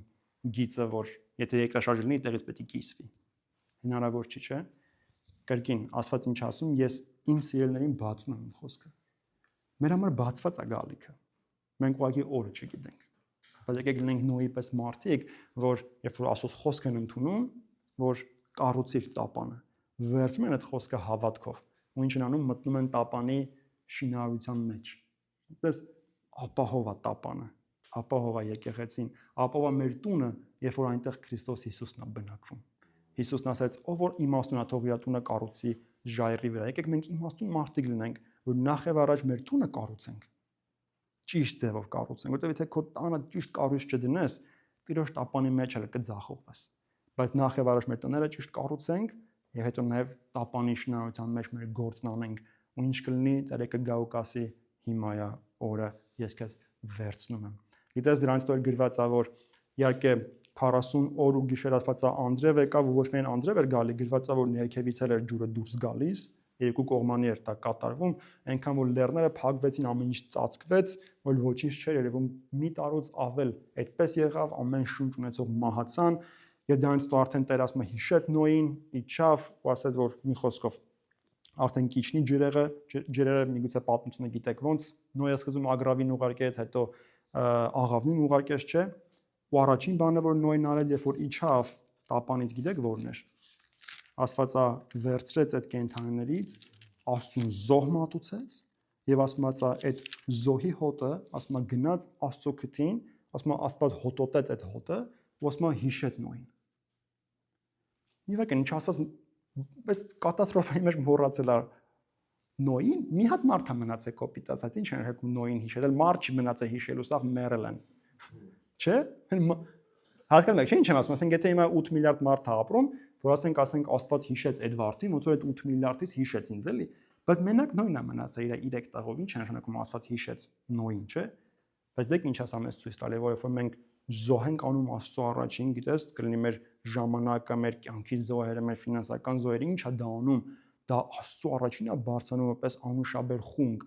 գիծը, որ եթե երկրաշարժ լինի, այդտեղից պետք է կիսվի։ Հնարավոր չի, չէ՞։ Կրկին Աստված ինչ ասում, ես իմ սիրելիներին բացում եմ իմ խոսքը։ Մեր համար բացված է գալիքը։ Մենք ուղղակի օրը չգիտենք։ Բայց եկեք լինենք Նոյի պես մարդիկ, որ երբ որ Աստծո խոսք են ընդունում, որ կառուցիր տապանը, վերցնում են այդ խոսքը հավատքով, ու ինչ են անում, մտնում են տապանի շինարարության մեջ։ Այդպես ապահով է տապանը, ապահով է եկեղեցին, ապահով է մեր տունը, երբ որ այնտեղ Քրիստոս Հիսուսն է բնակվում։ Հիսուսն ասաց, ով որ իմաստուն է, թող իր տունը կառուցի ժայռի վրա։ Եկեք մենք իմաստուն մարդիկ լինենք, որ նախ եւ առաջ մեր տունը կառուցենք։ Ճիշտ ձևով կառուցենք, որտեղ եթե քո տանը ճիշտ կառույց չդնես, Տիրոջ տապանի մեջ էլ կձախողվես։ Բայց նախ եւ առաջ մեր տները ճիշտ կառուցենք, եւ հետո նաեւ տապանի շինարարության մեջ մեր գործն անենք, ու ինչ կլինի, Տերը կգա ու կասի, հիմա է օրը, ես քեզ վերցնում եմ։ Գիտես դրանից հետո գրված է, որ իհարկե 40 օր ու գիշեր Աստվածա անձրև եկավ ու ոչ միայն անձրև էր գալի, գրված է, որ ներքևից էր ջուրը դուրս գալիս, երկու կողմանի էր դա կատարվում, այնքան որ լեռները փակվեցին, ամեն ինչ ծածկվեց, որ ոչինչ չէր երևում, մի տարուց ավել այդպես եղավ, ամեն շունչ ունեցող մահացան, եւ դրանից հետո արդեն Տեր ասում է հիշեց Նոյին, իջավ ու ասաց որ մի խոսքով արդեն կիչնի ջրերը միգուցե պատմությունը գիտեք ոնց Նոյը սկզբում ագրավին ուղարկեց, հետո աղավնին ուղարկեց, չէ, ու առաջին բանը որ Նոյն արեց, երբ որ իջավ տապանից, գիտեք որն էր, Աստվածա վերցրեց այդ կենդանիներից, Աստծուն զոհ մատուցեց եւ ասում է այդ զոհի հոտը, ասում է գնաց Աստծո քթին, ասում է Աստված հոտոտեց այդ հոտը, ու ասում է հիշեց Նոյին։ Իվական ինչ Աստված այս կատաստրոֆայի մեջ մոռացել է Նոյին, մի հատ մարդ է մնացել կոպիտ ասած, ինչ են հարկում Նոյին հիշել, մարդ չի մնացել հիշելու, սա մեռել են։ Չէ՞։ Հասկանում եք, չէ՞ ինչ եմ ասում, ասենք եթե հիմա 8 միլիարդ մարդ է ապրում, որ ասենք Աստված հիշեց այդ վարդին, ոնց որ այդ 8 միլիարդից հիշեց ինձ էլի, բայց մենակ Նոյն է մնացել իր 3 տաղով, ինչ է նշանակում Աստված հիշեց Նոյին, չէ՞։ Բայց դեք ինչ ասամ ես ցույց տալի, որ մենք զոհ ենք անում Աստծո առաջին, գիտես, կլինի մեր ժամանակը, մեր կյանքի զոհերը, մեր ֆինանսական զոհերը, ինչ է դա անում, դա Աստծո առաջինն է բարձրանում որպես անուշաբեր խունկ,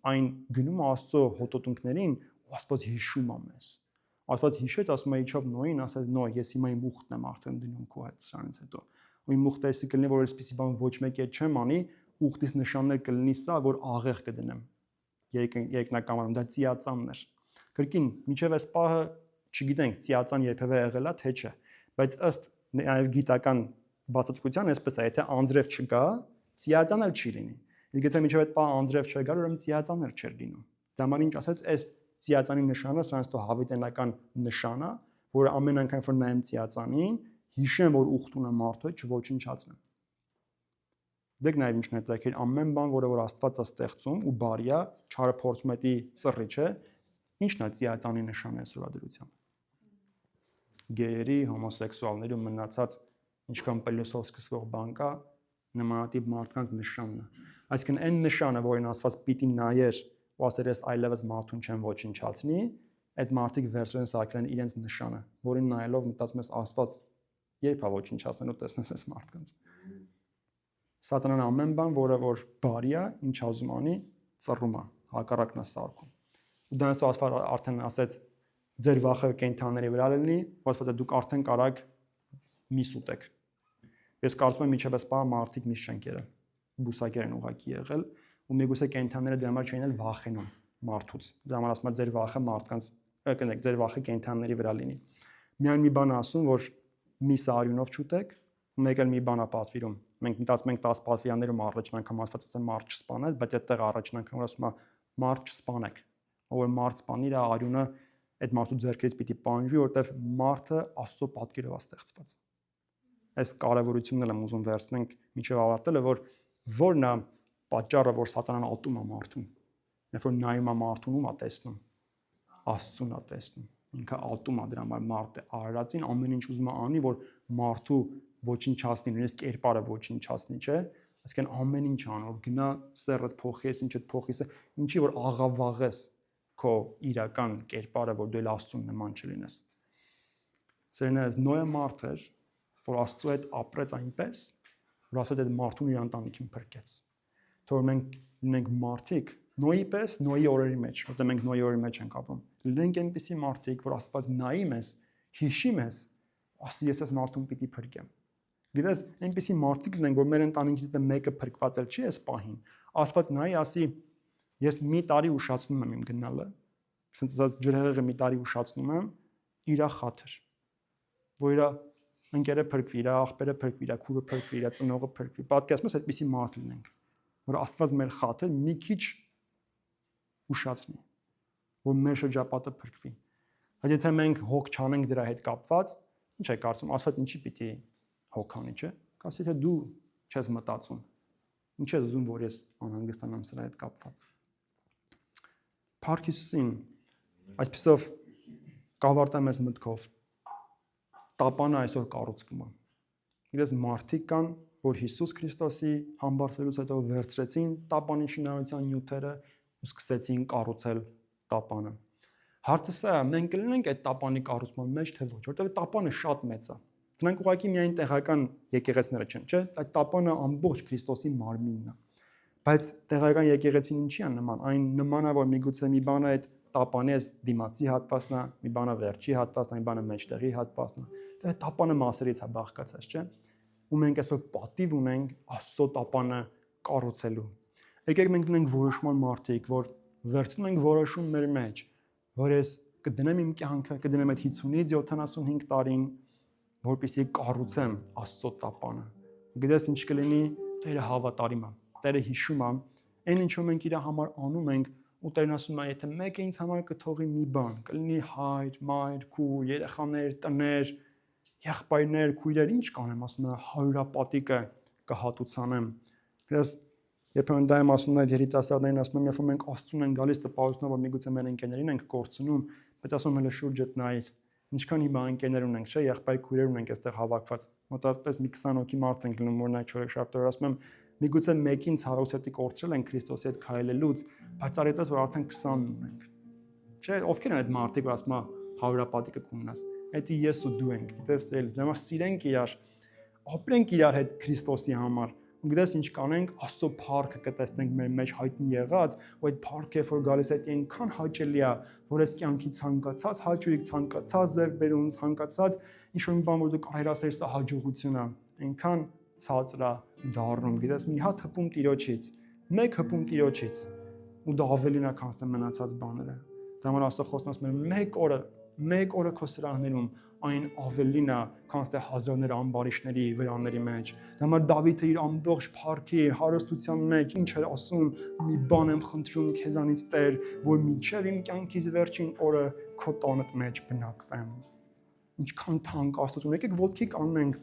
այն գնում է Աստծո հոտոտունքներին, ու Աստված հիշում է մեզ։ Աստված հիշեց, ասում է իջավ Նոյին, ասաց Նոյ, ես հիմա իմ ուխտն եմ արդեն դնում քո հետ սրանից հետո։ Ու իմ ուխտը էսի կլինի, որ այսպեսի բան ոչ մեկի հետ չեմ անի, ուխտից նշաններ կլինի սա, որ աղեղ կդնեմ։ Երկնակամանում դա ծիածանն էր։ Կրկին, միջև այս պահը չգիտենք, ծիածան երբևէ եղել է թե չէ, բայց ըստ նաև գիտական բացատրության այսպես է, եթե անձրև չկա, ծիածան էլ չի լինի։ Իսկ եթե միջև այդ պահը անձրև չկար, ուրեմն ծիածան էլ չէր լինում։ Դա համար ինչ ասած, այս ծիածանի նշանը սրանց տո հավիտենական նշան է, որ ամեն անգամ որ նայեմ ծիածանին, հիշեմ, որ ուխտ ունեմ մարդու հետ չոչնչացնեմ։ Դեք նաև ինչն է տակեր ամեն բան, որը որ Աստված է ստեղծում ու բարի է, չարը փորձում է դի ծռի, չէ։ Ինչն է ծիածանի նշանը այսօրվա դրությամբ։ Գեյերի, հոմոսեքսուալների ու մնացած ինչքան պելեսով սկսվող բան կա, նմանատիպ մարդկանց նշանն է։ Այսինքն այն նշանը, որին Աստված պիտի նայեր ու ասեր ես այլևս մարդուն չեմ ոչնչացնի, այդ մարդիկ վերցրեն սարքեն իրենց նշանը, որին նայելով մտածում ես Աստված երբ է ոչնչացնելու տեսնես այս մարդկանց։ Սատանան ամեն բան, որը որ բարի է, ինչ ուզում անի, ծռում է, հակառակն է սարքում։ Ու դրանից Աստված արդեն ասեց ձեր վախը կենդանների վրա լինի, Աստվածը դուք արդեն կարաք միս ուտեք։ Ես կարծում եմ միջև այս բանը մարդիկ միս չեն կերել, բուսակեր են ուղակի եղել, ու միգուցե կենդանները դրա համար չեն էլ վախենում մարդուց։ Դրա համար ասում է ձեր վախը մարդկանց, կներեք, ձեր վախը կենդանների վրա լինի։ Միայն մի բան ասում, որ միսը արյունով չուտեք, մեկ էլ մի բան է պատվիրում։ Մենք մտածում ենք 10 պատվիրաններում առաջին անգամ Աստված ասում է մարդ չսպանել, բայց այդտեղ առաջին անգամ ասում է մարդ չսպանեք։ Ով մարդ սպանի, իր արյունը այդ մարդու ձեռքերից պիտի պահանջվի, որովհետև մարդը Աստծո պատկերով է ստեղծված։ Այս կարևորությունն էլ եմ ուզում վերցնենք միջև ավարտելը, որ որն է պատճառը, որ սատանան ատում է մարդուն։ Երբ որ նայում է մարդուն, ում է տեսնում։ Աստծուն է տեսնում։ Ինքը ատում է դրա համար մարդը արարածին ամեն ինչ ուզում է անի, որ մարդու ոչնչացնի, նույնիսկ կերպարը ոչնչացնի, չէ՞։ Այսինքն ամեն ինչ անում, գնա սեռդ փոխես, ինչդ փոխես, ինչի որ աղավաղես քո իրական կերպարը, որ դու Աստծուն նման չլինես։ Սերներս Նոյը մարդ էր, որ Աստծո հետ ապրեց այնպես, որ Աստված այդ մարդուն իր ընտանիքին փրկեց։ Թող մենք լինենք մարդիկ Նոյի պես, Նոյի օրերի մեջ, որտեղ մենք Նոյի օրերի մեջ ենք ապրում։ Լինենք այնպիսի մարդիկ, որ Աստված նայի մեզ, հիշի մեզ, ասի ես այս մարդուն պիտի փրկեմ։ Գիտես, այնպիսի մարդիկ լինենք, որ մեր ընտանիքից մեկը փրկված էլ չի այս պահին։ Աստված նայի, ասի ես մի տարի ուշացնում եմ իմ գնալը, ասած ջրհեղեղը մի տարի ուշացնում եմ իր խաթր, որ իր ընկերը փրկվի, իր աղբերը փրկվի, իր քուրը փրկվի, իր ծնողը փրկվի։ Պատկերացնում ես այդպիսի մարդ լինենք, որ Աստված մեր խաթր մի քիչ ուշացնի, որ մեր շրջապատը փրկվի։ Բայց եթե մենք հոգ չանենք դրա հետ կապված, ինչ է կարծում, Աստված ինչի պիտի հոգ անի, չէ՞։ Կասի թե դու չես մտածում։ Ինչ ես ուզում, որ ես անհանգստանամ սրա հետ կապված։ Փառք Հիսուսին, այսպեսով կավարտեմ այս մտքով։ Տապանը այսօր կառուցվում է։ Գիտես մարդիկ կան, որ Հիսուս Քրիստոսի համբարձվելուց հետո վերցրեցին տապանի շինարարության նյութերը ու սկսեցին կառուցել տապանը։ Հարցը սա է, մենք կլինենք այդ տապանի կառուցման մեջ թե ոչ, որտեղ տապանը շատ մեծ է։ Դրանք ուղղակի միայն տեղական եկեղեցիները չեն, չէ՞։ Այդ տապանը ամբողջ Քրիստոսի մարմինն է։ Բայց տեղական եկեղեցին ինչի է նման, այն նման է, որ միգուցե մի բանը այդ տապանի էս դիմացի հատվածն է, մի բանը վերջի հատվածն է, մի բանը մեջտեղի հատվածն է, դա տապանը մասերից է բաղկացած, չէ՞։ Ու մենք այսօր պատիվ ունենք Աստծո տապանը կառուցելու։ Եկեք մենք ունենք որոշման մարդիկ, որ վերցնում ենք որոշում մեր մեջ, որ ես կդնեմ իմ կյանքը, կդնեմ այդ 50-ից 75 տարին, որպեսզի կառուցեմ Աստծո տապանը։ Գիտես ինչ կլինի, Տերը հավատարիմ է, Տերը հիշում է, այն ինչը մենք իր համար անում ենք, ու Տերն ասում է, եթե մեկը ինձ համար կթողի մի բան, կլինի հայր, մայր, քույր, երեխաներ, տներ, եղբայրներ, քույրեր, ինչ կանեմ, ասում է, հարյուրապատիկը կհատուցանեմ։ Գրես երբեմն դա եմ ասում նաև երիտասարդներին, ասում եմ, երբ մենք Աստծուն ենք գալիս տպավորությունով, որ միգուցե մեր ընկերներին ենք կորցնում, բայց ասում եմ, հələ շուրջդ նայիր, ինչքան հիմա ընկերներ ունենք, չէ, եղբայր քույրեր ունենք այստեղ հավաքված, մոտավորապես մի 20 հոգի մարդ ենք լինում, օրինակ չորեքշաբթի, ասում եմ, միգուցե մեկին ցավոքսետի կորցրել ենք Քրիստոսի հետ քայլելուց, բայց արետես որ արդեն 20 ունենք։ Չէ, ովքեր են այդ մարդիկ, որ ասում է հարյուրապատիկը կունենաս։ Դա ես ու դու ենք, գիտես, դեմա սիրենք իրար, ապրենք իրար հետ Քրիստոսի համար։ Ու գիտես ինչ կանենք, Աստծո փառքը կտեսնենք մեր մեջ հայտնի եղած, ու այդ փառքը որ գալիս է այնքան հաճելի է, որ այս կյանքի ցանկացած հաճույք, ցանկացած ձեռքբերում, ցանկացած ինչ-որ մի բան որ դու կարողիր ասել սա հաջողություն է, այնքան ցածր է դառնում, գիտես, մի հատ հպում Տիրոջից, մեկ հպում Տիրոջից, ու դա ավելին է քան մնացած բաները։ Դա համար Աստծո խոստում ասում է մեկ օրը քո սրահներում այն ավելին է, քան հազարներ ամբարիշների վրաների մեջ։ Դա համար Դավիթը իր ամբողջ փառքի, հարստության մեջ ինչ էր ասում, մի բան եմ խնդրում քեզանից Տեր, որ մինչև իմ կյանքից վերջին օրը քո տոնդ մեջ բնակվեմ։ Ինչքան թանկ Աստծուն, եկեք ոտքի կանգնենք